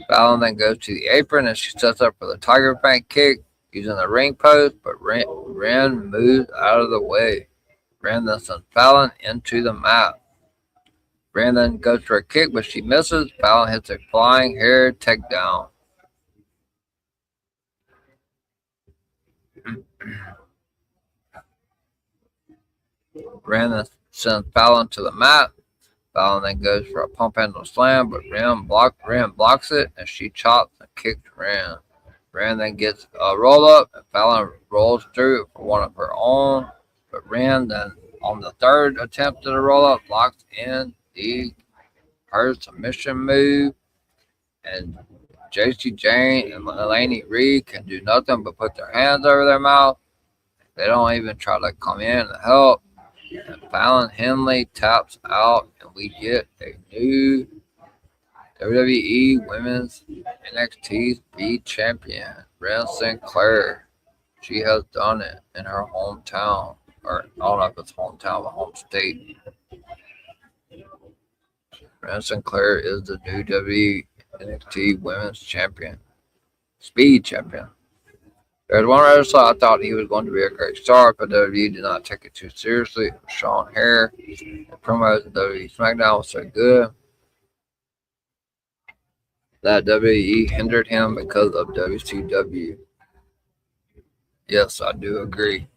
Fallon then goes to the apron, and she sets up for the Tiger Bank kick using the ring post, but Ren moves out of the way. Ren then sends Fallon into the mat. Ren then goes for a kick, but she misses. Fallon hits a flying hair takedown. Ren then sends Fallon to the mat. Fallon then goes for a pump handle slam, but Ren blocks it, and she chops and kicks Ren. Ren then gets a roll up, and Fallon rolls through it for one of her own. But Ren then, on the third attempt at a roll up, blocks in her submission move, and JC Jane and Laney Reed can do nothing but put their hands over their mouth. They don't even try to come in and help. And Fallon Henley taps out, and we get a new WWE Women's NXT Speed Champion, Ren Sinclair. She has done it in her hometown, or I don't know if it's hometown, but home state. Ren Sinclair is the new WWE NXT Women's Champion, Speed Champion. There's one wrestler I thought he was going to be a great star, but WWE did not take it too seriously. It was Sean Hare. The promos in WWE SmackDown was so good that WWE hindered him because of WCW. Yes, I do agree.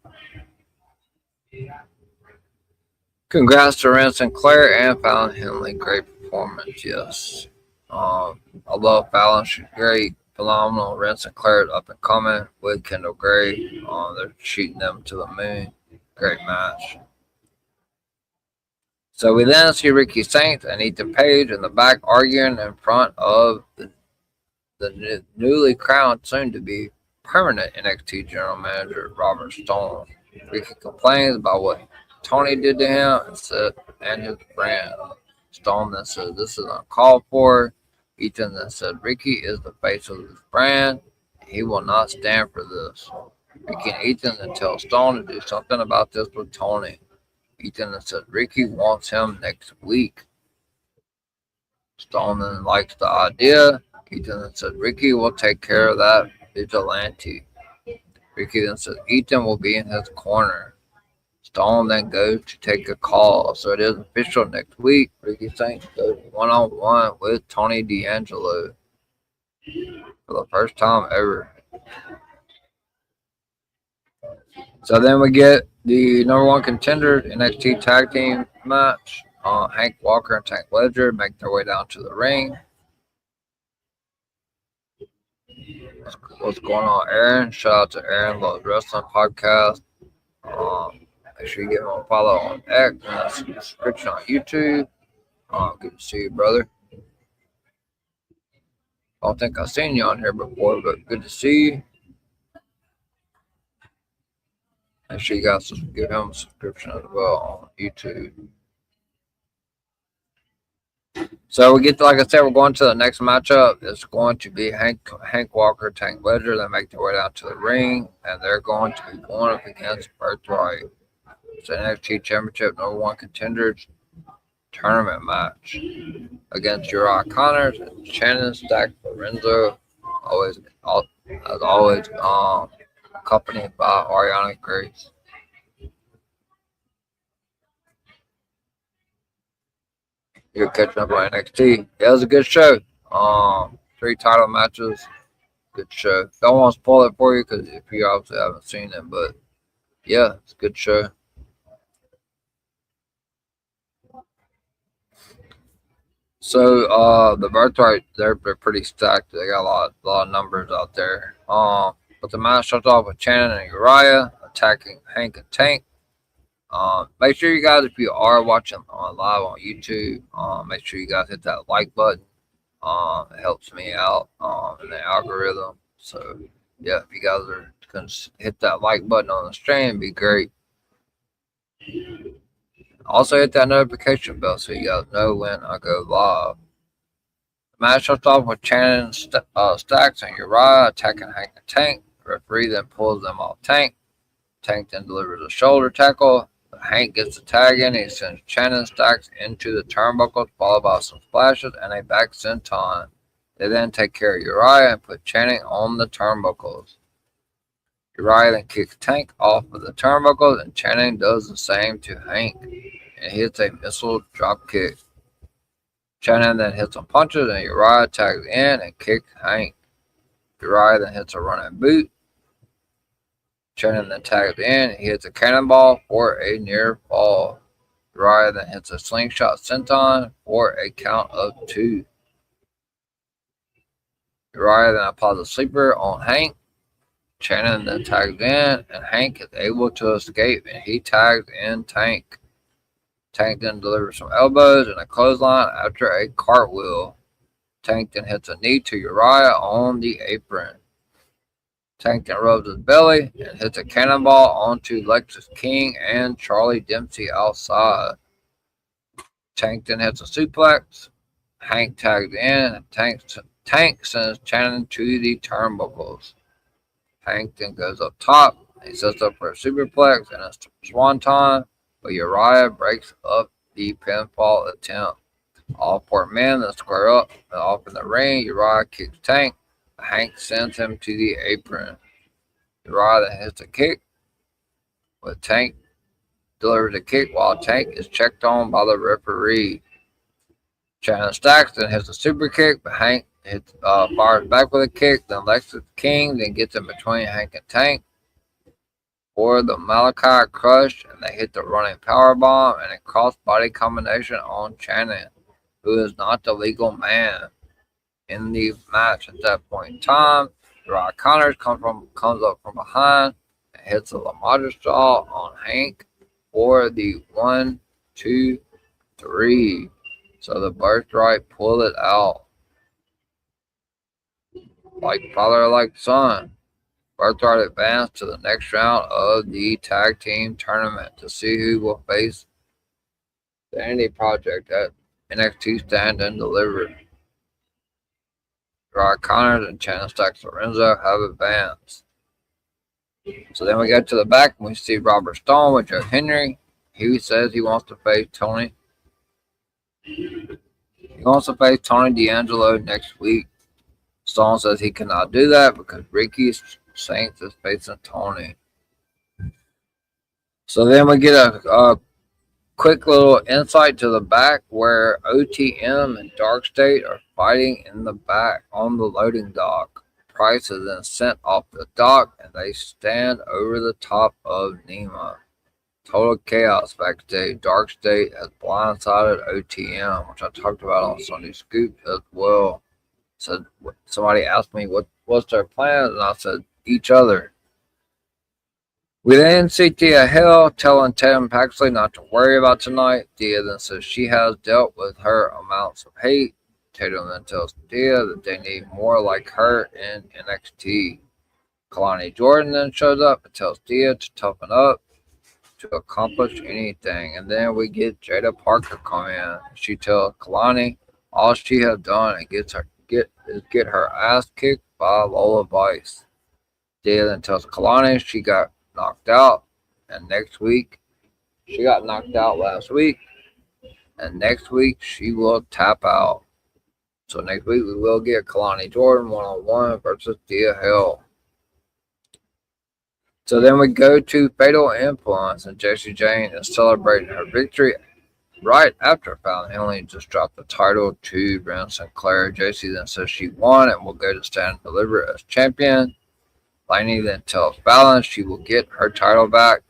Congrats to Ren Sinclair and Fallon Henley. Great performance, yes. I love Fallon. She's great. Phenomenal. Ren Sinclair is up and coming with Kendall Gray. They're shooting them to the moon. Great match. So we then see Ricky Saints and Ethan Page in the back arguing in front of the newly crowned, soon to be permanent NXT General Manager Robert Stone. Ricky complains about what Tony did to him and his brand. Stone then says this is uncalled for. Ethan then said Ricky is the face of this brand. He will not stand for this. Ricky and Ethan then tell Stone to do something about this with Tony. Ethan then said Ricky wants him next week. Stone then likes the idea. Ethan then said Ricky will take care of that vigilante. Ricky then says Ethan will be in his corner. Stone then goes to take a call. So it is official next week. Ricky Saints goes one-on-one with Tony D'Angelo for the first time ever. So then we get the number one contender NXT tag team match. Hank Walker and Tank Ledger make their way down to the ring. What's going on, Aaron? Shout out to Aaron, Loves Wrestling Podcast. Make sure you give him a follow on X and a subscription on YouTube. Good to see you, brother. I don't think I've seen you on here before, but good to see you. Make sure you guys give him a subscription as well on YouTube. So we get to, like I said, we're going to the next matchup. It's going to be Hank Walker, Tank Ledger. They make their way down to the ring, and they're going to be going up against Birthright. It's an NXT Championship #1 contenders tournament match against Uriah Connors and Shannon Stack Lorenzo. As always, accompanied by Ariana Grace. You're catching up on NXT. Yeah, it was a good show. 3 title matches. Good show. Don't want to spoil it for you because if you obviously haven't seen it, but yeah, it's a good show. So the Birthright, they're pretty stacked. They got a lot of numbers out there. But the match starts off with Shannon and Uriah attacking Hank and Tank. Make sure you guys, if you are watching live on YouTube, make sure you guys hit that like button. It helps me out in the algorithm. So yeah, if you guys are gonna hit that like button on the stream, it'd be great. Also hit that notification bell so you guys know when I go live. The match starts off with Shannon Stacks and Uriah attacking Hank and Tank. The referee then pulls them off Tank. Tank then delivers a shoulder tackle. Hank gets the tag in. He sends Shannon Stacks into the turnbuckles, followed by some splashes and a back senton. They then take care of Uriah and put Channing on the turnbuckles. Uriah then kicks Tank off of the turnbuckles, and Channing does the same to Hank and hits a missile drop kick. Channing then hits some punches, and Uriah tags in and kicks Hank. Uriah then hits a running boot. Channing then tags in and hits a cannonball for a near fall. Uriah then hits a slingshot senton for a count of 2. Uriah then applies a sleeper on Hank. Channing then tags in, and Hank is able to escape, and he tags in Tank. Tank then delivers some elbows and a clothesline after a cartwheel. Tank then hits a knee to Uriah on the apron. Tank then rubs his belly and hits a cannonball onto Lexus King and Charlie Dempsey outside. Tank then hits a suplex. Hank tags in, and Tank sends Channing to the turnbuckles. Hank then goes up top. He sets up for a superplex and a swanton, but Uriah breaks up the pinfall attempt. All 4 men then square up and off in the ring. Uriah kicks Tank. Hank sends him to the apron. Uriah then hits a kick, but Tank delivers a kick while Tank is checked on by the referee. Shannon Stacks then hits a super kick, but Hank fires back with a kick. Then Lexus King then gets in between Hank and Tank for the Malachi Crush, and they hit the running power bomb and a crossbody combination on Channing, who is not the legal man in the match at that point in time. Uriah Connors comes up from behind and hits a Lamar Straw on Hank for the 1, 2, 3. So the Birthright pull it out. Like father, like son. Birthright advanced to the next round of the tag team tournament to see who will face the Indie Project at NXT Stand and Deliver. Uriah Connors and Shannon Stacks Lorenzo have advanced. So then we go to the back and we see Robert Stone with Joe Henry. He says he wants to face Tony. He wants to face Tony D'Angelo next week. Stone says he cannot do that because Ricky Saints is facing Tony. So then we get a quick little insight to the back where OTM and Dark State are fighting in the back on the loading dock. Price is then sent off the dock and they stand over the top of Nema. Total chaos backstage. Dark State has blindsided OTM, which I talked about on Sunday Scoop as well. So somebody asked me what's their plans, and I said each other. We then see Thea Hill telling Tatum Paxley not to worry about tonight. Thea then says she has dealt with her amounts of hate. Tatum then tells Thea that they need more like her in NXT. Kalani Jordan then shows up and tells Thea to toughen up to accomplish anything. And then we get Jada Parker come in. She tells Kalani all she has done and get her ass kicked by Lola Vice. Thea then tells Kalani she got knocked out, and next week she got knocked out last week, and next week she will tap out. So next week we will get Kalani Jordan 1-on-1 versus Thea Hill. So then we go to Fatal Influence, and Jessie Jane is celebrating her victory right after Fallon Henley just dropped the title to Brent Sinclair. Jessie then says she won and will go to Stand and Deliver as champion. Lainey then tells Fallon she will get her title back.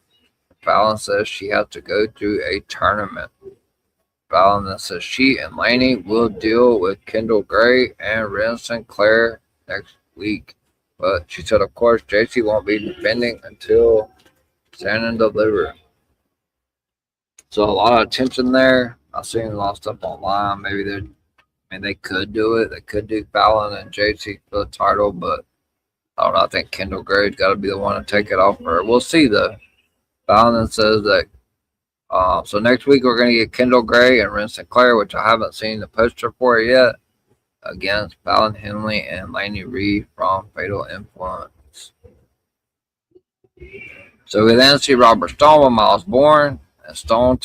Fallon says she has to go through a tournament. Fallon then says she and Lainey will deal with Kendall Gray and Ren Sinclair next week. But she said, of course, JC won't be defending until Stand and Deliver. So a lot of tension there. I've seen a lot of stuff online. Maybe they could do it. They could do Fallon and JC for the title, but I don't know. I think Kendall Gray's got to be the one to take it off her. We'll see though. Fallon says that. So next week we're going to get Kendall Gray and Ren Sinclair, which I haven't seen the poster for yet, against Fallon Henley and Lainey Reed from Fatal Influence. So we then see Robert Stone with Miles Bourne, and Stone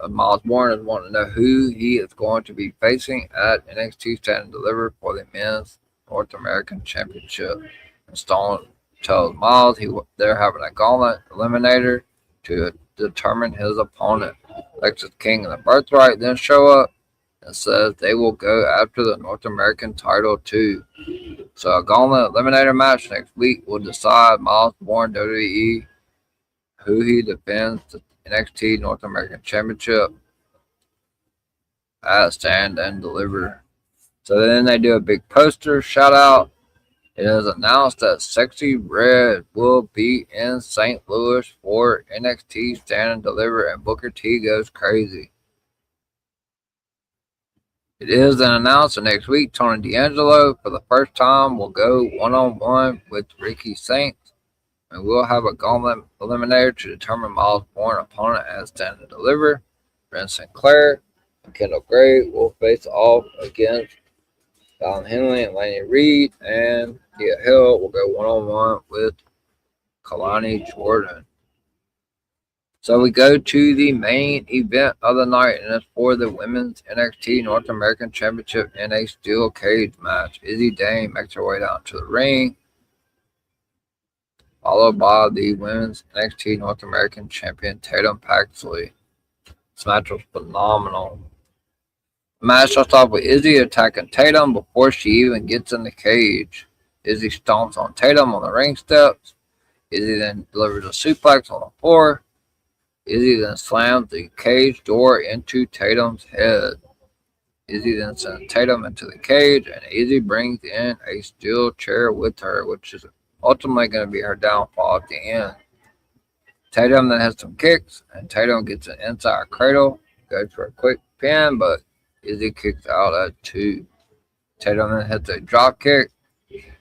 Miles Bourne is wanting to know who he is going to be facing at NXT Stand and Deliver for the Men's North American Championship. And Stone tells Miles they're having a gauntlet eliminator to determine his opponent. Lexus King and the Birthright then show up and says they will go after the North American title too. So a gauntlet eliminator match next week will decide Miles Bourne WWE who he defends the NXT North American Championship at Stand and Deliver. So then they do a big poster shout out. It is announced that Sexy Red will be in St. Louis for NXT Stand and Deliver, and Booker T goes crazy. It is then announced that next week Tony D'Angelo, for the first time, will go one-on-one with Ricky Saints, and we'll have a gauntlet eliminator to determine Miles Bourne's opponent as Stand and Deliver. Brent Sinclair and Kendall Gray will face off against Fallon Henley and Lainey Reed, and Thea Hill will go one-on-one with Kalani Jordan. So we go to the main event of the night, and it's for the Women's NXT North American Championship in a steel cage match. Izzy Dame makes her way down to the ring, followed by the Women's NXT North American Champion Tatum Paxley. This match was phenomenal. The match starts off with Izzy attacking Tatum before she even gets in the cage. Izzy stomps on Tatum on the ring steps. Izzy then delivers a suplex on the floor. Izzy then slams the cage door into Tatum's head. Izzy then sends Tatum into the cage, and Izzy brings in a steel chair with her, which is ultimately going to be her downfall at the end. Tatum then has some kicks, and Tatum gets an inside cradle, goes for a quick pin, but Izzy kicks out at 2. Tatum then hits a drop kick.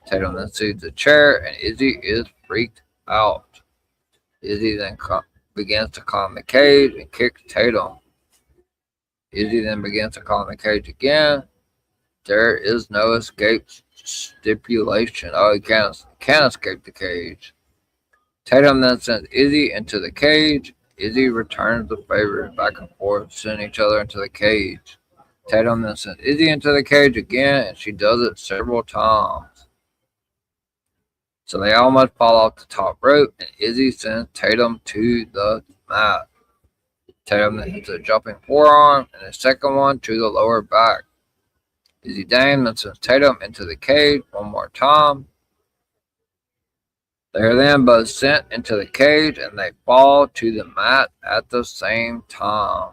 Tatum then sees the chair, and Izzy is freaked out. Izzy then begins to climb the cage and kicks Tatum. Izzy then begins to climb the cage again. There is no escape stipulation. Oh, he can't escape the cage. Tatum then sends Izzy into the cage. Izzy returns the favor back and forth, sending each other into the cage. Tatum then sends Izzy into the cage again, and she does it several times. So they almost fall off the top rope, and Izzy sends Tatum to the mat. Tatum then hits a jumping forearm, and a second one to the lower back. Izzy Dame then sends Tatum into the cage one more time. They are then both sent into the cage, and they fall to the mat at the same time.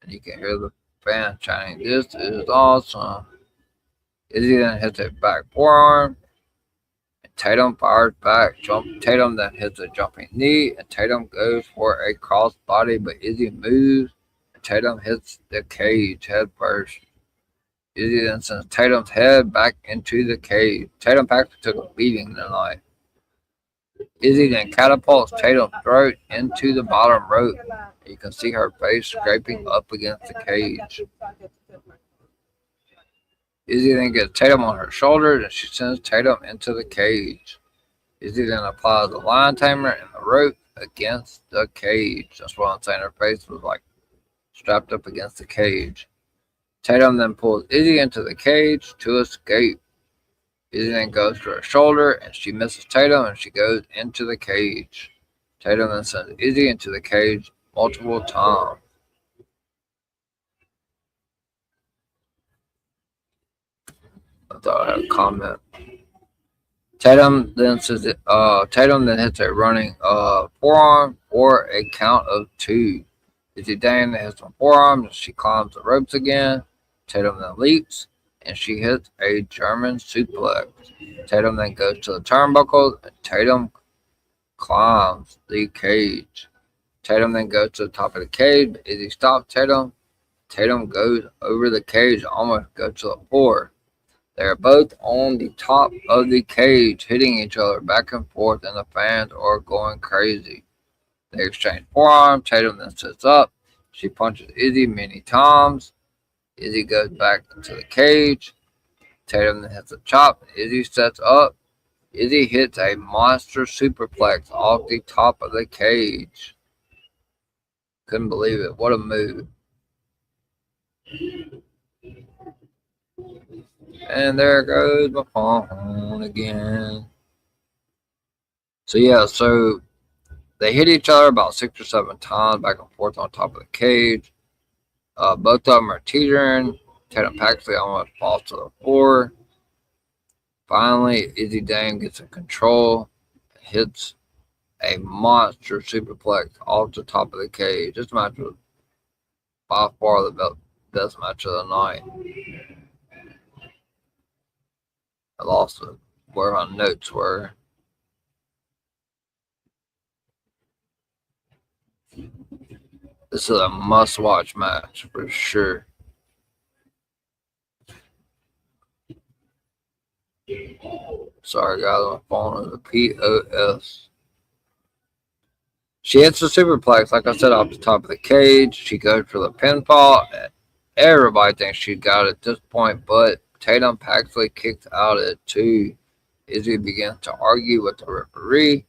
And you can hear the fans chanting, "This is awesome." Izzy then hits a back forearm. Tatum fires back. Tatum then hits a jumping knee, and Tatum goes for a crossbody, but Izzy moves, and Tatum hits the cage head first. Izzy then sends Tatum's head back into the cage. Tatum Paxley took a beating tonight. Izzy then catapults Tatum's throat into the bottom rope. You can see her face scraping up against the cage. Izzy then gets Tatum on her shoulders and she sends Tatum into the cage. Izzy then applies the lion tamer and the rope against the cage. That's what I'm saying. Her face was like strapped up against the cage. Tatum then pulls Izzy into the cage to escape. Izzy then goes to her shoulder and she misses Tatum and she goes into the cage. Tatum then sends Izzy into the cage multiple times. I thought I had a comment. Tatum then hits a running forearm for a count of 2. Izzy then hits a forearm and she climbs the ropes again. Tatum then leaps and she hits a German suplex. Tatum then goes to the turnbuckles and Tatum climbs the cage. Tatum then goes to the top of the cage, but Izzy stops Tatum. Tatum goes over the cage, almost goes to the floor. They are both on the top of the cage, hitting each other back and forth, and the fans are going crazy. They exchange forearms. Tatum then sits up. She punches Izzy many times. Izzy goes back into the cage. Tatum then hits a chop. Izzy sets up. Izzy hits a monster superplex off the top of the cage. Couldn't believe it. What a move. And there goes my phone again. So they hit each other about 6 or 7 times back and forth on top of the cage. Both of them are teetering. Tatum Paxley almost falls to the floor. Finally, Izzy Dame gets in control, hits a monster superplex off the top of the cage. This match was by far the best match of the night. I lost where my notes were. This is a must-watch match for sure. Sorry, guys, my phone is a POS. She hits the superplex, like I said, off the top of the cage. She goes for the pinfall. Everybody thinks she got it at this point, but Tatum Paxley kicked out at 2. Izzy begins to argue with the referee.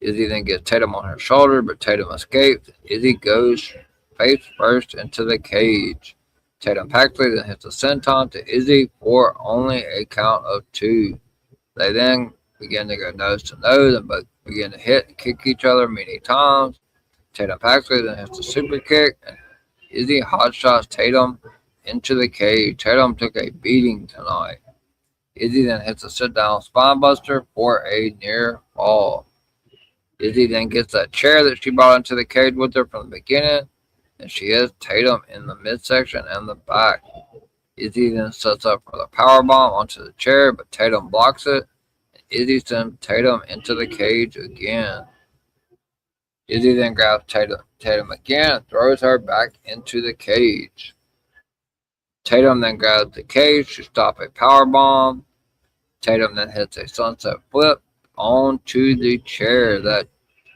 Izzy then gets Tatum on her shoulder, but Tatum escapes. Izzy goes face first into the cage. Tatum Paxley then hits a senton to Izzy for only a count of 2. They then begin to go nose to nose and both begin to hit and kick each other many times. Tatum Paxley then hits a super kick and Izzy hotshots Tatum into the cage. Tatum took a beating tonight. Izzy then hits a sit-down spinebuster for a near fall. Izzy then gets that chair that she brought into the cage with her from the beginning, and she hits Tatum in the midsection and the back. Izzy then sets up for the powerbomb onto the chair, but Tatum blocks it. Izzy sends Tatum into the cage again. Izzy then grabs Tatum again and throws her back into the cage. Tatum then grabs the cage to stop a powerbomb. Tatum then hits a sunset flip onto the chair that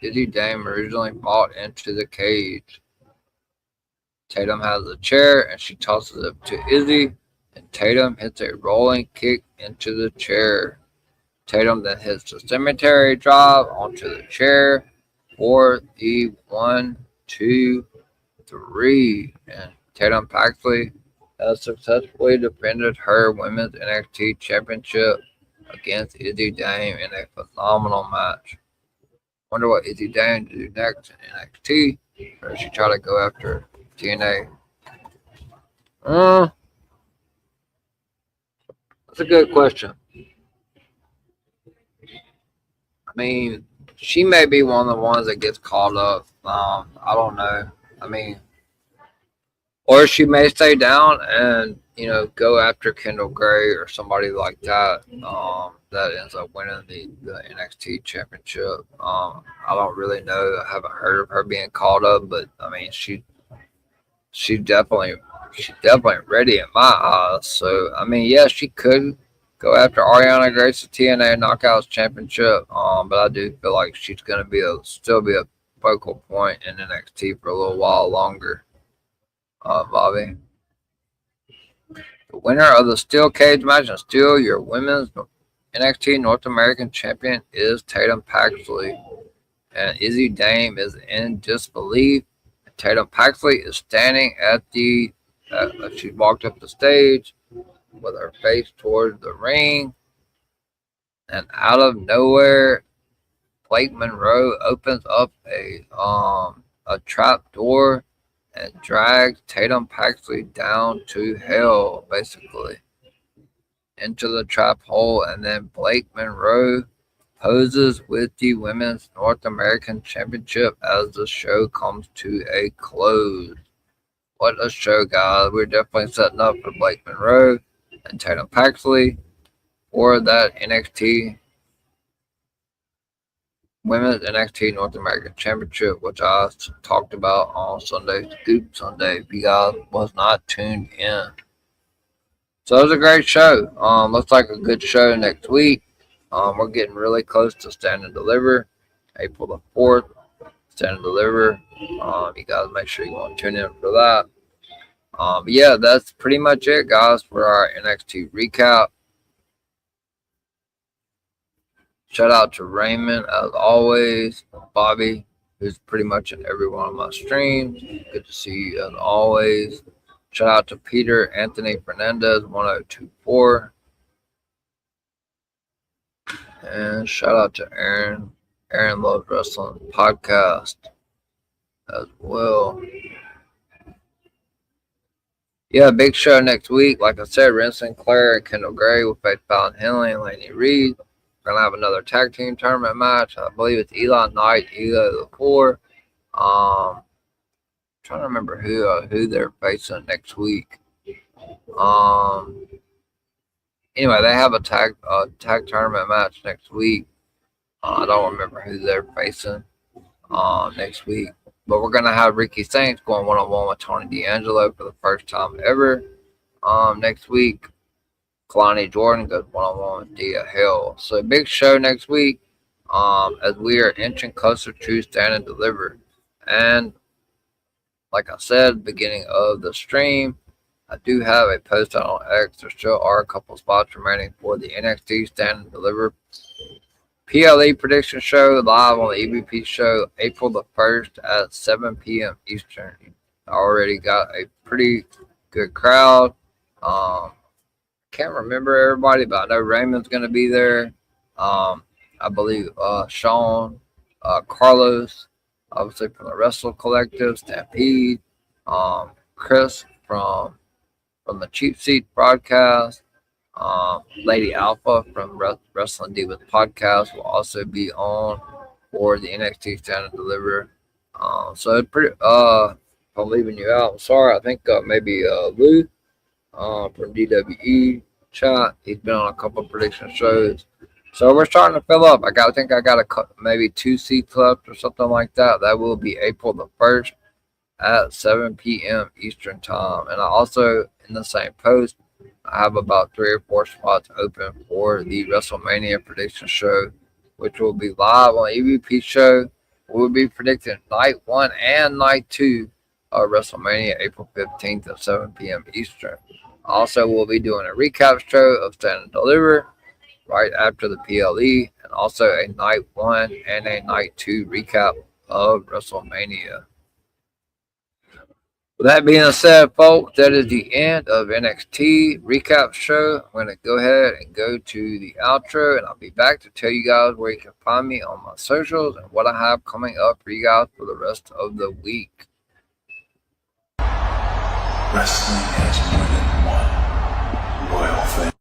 Izzy Dame originally brought into the cage. Tatum has the chair and she tosses it to Izzy, and Tatum hits a rolling kick into the chair. Tatum then hits the cemetery drive onto the chair for the 1, 2, 3, and Tatum Paxley has successfully defended her Women's NXT Championship against Izzy Dame in a phenomenal match. Wonder what Izzy Dame to do next in NXT, or does she try to go after TNA? That's a good question. I mean, she may be one of the ones that gets called up. I don't know. I mean, or she may stay down and, go after Kendall Gray or somebody like that. That ends up winning the NXT championship. I don't really know. I haven't heard of her being called up, but I mean, she's definitely ready in my eyes. So I mean, yeah, she could go after Ariana Grace's TNA Knockouts Championship. But I do feel like she's going to still be a focal point in NXT for a little while longer. Bobby. The winner of the steel cage match and still your women's NXT North American champion is Tatum Paxley. And Izzy Dame is in disbelief. Tatum Paxley is standing at she walked up the stage with her face towards the ring. And out of nowhere, Blake Monroe opens up a trap door and drags Tatum Paxley down to hell, basically, into the trap hole. And then Blake Monroe poses with the Women's North American Championship as the show comes to a close. What a show, guys. We're definitely setting up for Blake Monroe and Tatum Paxley for that Women's NXT North American Championship, which I talked about on Sunday, Scoop Sunday, if you guys was not tuned in. So it was a great show. Looks like a good show next week. We're getting really close to Stand and Deliver, April the 4th. Stand and Deliver. You guys make sure you want to tune in for that. But yeah, that's pretty much it, guys, for our NXT recap. Shout out to Raymond, as always. Bobby, who's pretty much in every one of my streams. Good to see you, as always. Shout out to Peter Anthony Fernandez, 1024. And shout out to Aaron. Aaron Loves Wrestling Podcast as well. Yeah, big show next week. Like I said, Ren Sinclair and Kendall Gray with Faith Fallon Henley and Laney Reed. We're going to have another tag team tournament match. I believe it's Eli Knight, Eli the 4. Trying to remember who they're facing next week. Anyway, they have a tag tournament match next week. I don't remember who they're facing next week. But we're going to have Ricky Saints going one-on-one with Tony D'Angelo for the first time ever next week. Kalani Jordan goes one-on-one with Dia Hill. So a big show next week as we are inching closer to Stand and Deliver. And like I said, beginning of the stream, I do have a post out on X. There still are a couple spots remaining for the NXT Stand and Deliver PLE prediction show live on the EVP show April the 1st at 7 p.m. Eastern. I already got a pretty good crowd. Can't remember everybody, but I know Raymond's going to be there. I believe Sean, Carlos, obviously from the Wrestle Collective, Stampede, Chris from the Cheap Seat broadcast, Lady Alpha from Wrestling Divas podcast will also be on for the NXT Stand and Deliver. So it's pretty. If I'm leaving you out, I'm sorry. I think maybe Lou from DWE chat. He's been on a couple of prediction shows. So we're starting to fill up. I think I got maybe 2 seats left or something like that. That will be April the 1st at 7 p.m. Eastern time. And I also, in the same post, I have about 3 or 4 spots open for the WrestleMania prediction show, which will be live on the EVP show. We'll be predicting night 1 and night 2 of WrestleMania, April 15th at 7 p.m. Eastern. Also, we'll be doing a recap show of Stand and Deliver right after the PLE, and also a night 1 and a night 2 recap of WrestleMania. With that being said, folks, that is the end of NXT Recap Show. I'm going to go ahead and go to the outro, and I'll be back to tell you guys where you can find me on my socials and what I have coming up for you guys for the rest of the week. Wrestling has more than one royal family.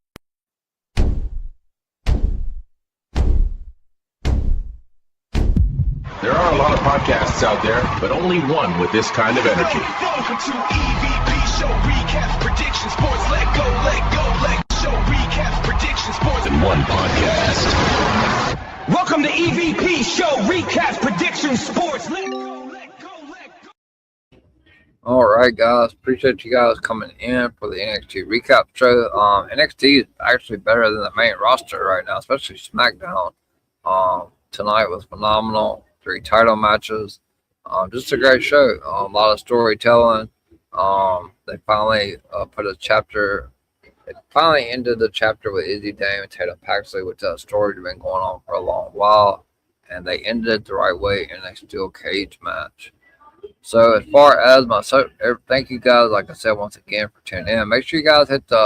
There are a lot of podcasts out there, but only one with this kind of energy. Welcome to EVP Show Recaps Predictions Sports. Let go, Show Recaps Predictions Sports. In one podcast. Welcome to EVP Show Recaps Predictions Sports. Let go. All right, guys. Appreciate you guys coming in for the NXT recap show. NXT is actually better than the main roster right now, especially SmackDown. Tonight was phenomenal. 3 title matches. Just a great show. A lot of storytelling. They finally put a chapter. It finally ended the chapter with Izzy Dame and Tatum Paxley, which that story had been going on for a long while, and they ended it the right way in a steel cage match. So as far as my thank you guys, like I said once again for tuning in. Make sure you guys hit the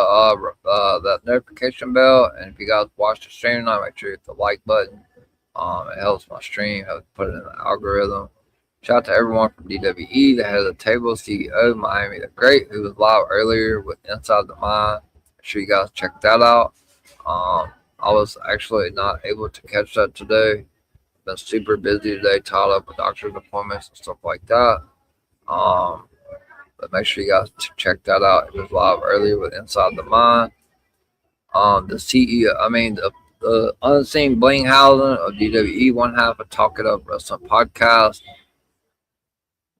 that notification bell, and if you guys watch the stream tonight, make sure you hit the like button. It helps my stream, helps put it in the algorithm. Shout out to everyone from DWE, the head of the table, CEO Miami the Great, who was live earlier with Inside the Mind. Make sure you guys check that out. I was actually not able to catch that today. Been super busy today, tied up with doctor's appointments and stuff like that. But make sure you guys check that out. It was live earlier with Inside the Mind. The CEO, the unseen Blinghausen of DWE, one half of Talk It Up Wrestling Podcast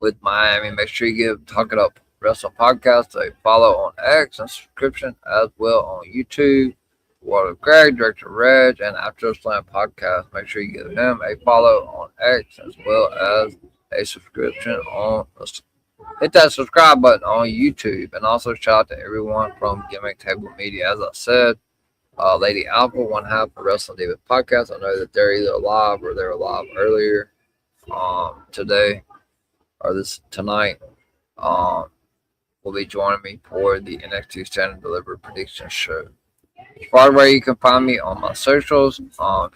with Miami. Make sure you give Talk It Up Wrestling Podcast a follow on X and subscription as well on YouTube. World of Greg, Director Reg, and After Slam Podcast. Make sure you give him a follow on X as well as a subscription on. Hit that subscribe button on YouTube, and also shout out to everyone from Gimmick Table Media. As I said, Lady Alpha, one half of Wrestling David Podcast. I know that they're either live or they were live earlier today or tonight. Will be joining me for the NXT Stand and Deliver Prediction Show. As far as where you can find me on my socials, all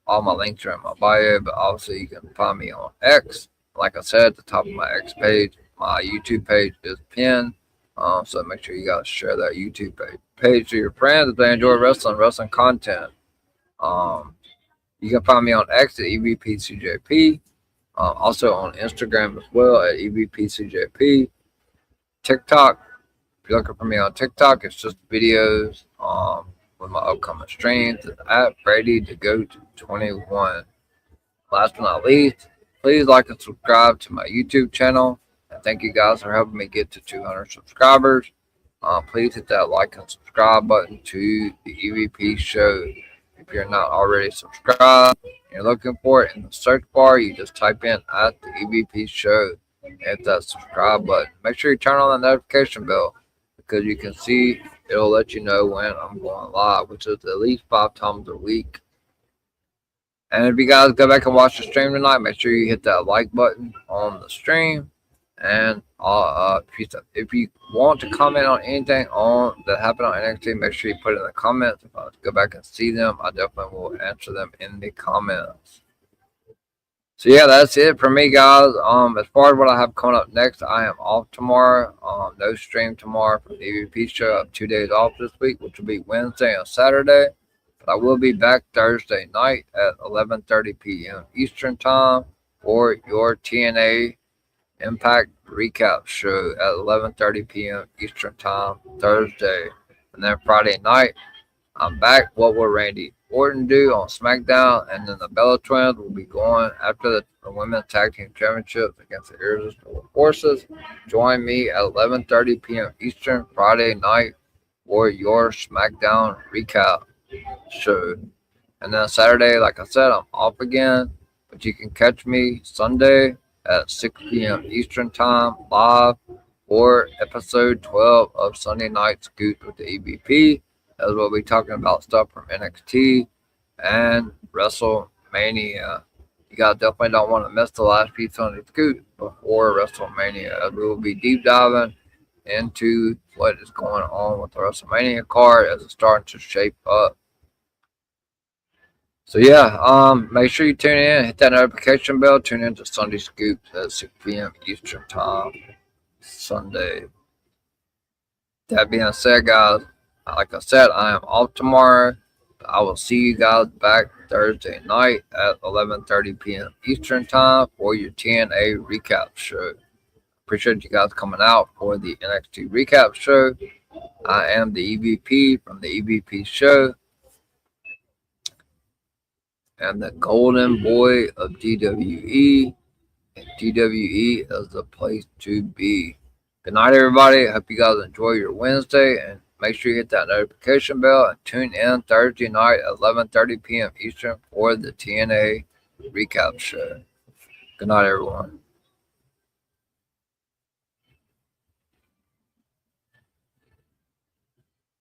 my links are in my bio, but obviously you can find me on X. Like I said, at the top of my X page, my YouTube page is pinned. So make sure you guys share that YouTube page to your friends if they enjoy wrestling content. You can find me on X at EVPCJP. Also on Instagram as well at EVPCJP. TikTok. If you're looking for me on TikTok, it's just videos with my upcoming streams. It's at Brady the Goat 21. Last but not least, please like and subscribe to my YouTube channel. And thank you guys for helping me get to 200 subscribers. Please hit that like and subscribe button to the EVP show. If you're not already subscribed, and you're looking for it in the search bar, you just type in at the EVP show. Hit that subscribe button. Make sure you turn on that notification bell, because you can see it'll let you know when I'm going live, which is at least 5 times a week. And if you guys go back and watch the stream tonight, make sure you hit that like button on the stream. And if you want to comment on anything that happened on NXT, make sure you put it in the comments. If I go back and see them, I definitely will answer them in the comments. So yeah, that's it for me, guys. As far as what I have coming up next, I am off tomorrow. No stream tomorrow for the EVP show. I have 2 days off this week, which will be Wednesday and Saturday. But I will be back Thursday night at 11:30 p.m. Eastern Time for your TNA Impact Recap Show at 11:30 p.m. Eastern Time Thursday. And then Friday night, I'm back. What will Randy Orton do on SmackDown? And then the Bella Twins will be going after the Women's Tag Team Championships against the Irresistible Forces. Join me at 11:30 p.m. Eastern Friday night for your SmackDown Recap Show. And then Saturday, like I said, I'm off again. But you can catch me Sunday at 6 p.m. Eastern Time live for episode 12 of Sunday Night Scoops with the EVP. As we'll be talking about stuff from NXT and WrestleMania. You guys definitely don't want to miss the last few Sunday Scoops before WrestleMania, as we will be deep diving into what is going on with the WrestleMania card as it's starting to shape up. So yeah, make sure you tune in, hit that notification bell, tune in to Sunday Scoops at 6 p.m. Eastern Time Sunday. That being said, guys, like I said, I am off tomorrow. I will see you guys back Thursday night at 11:30 p.m. Eastern Time for your TNA Recap Show. Appreciate you guys coming out for the NXT Recap Show. I am the EVP from the EVP Show and the Golden Boy of DWE. And DWE is the place to be. Good night, everybody. Hope you guys enjoy your Wednesday, and make sure you hit that notification bell and tune in Thursday night at 11:30 p.m. Eastern for the TNA Recap Show. Good night, everyone.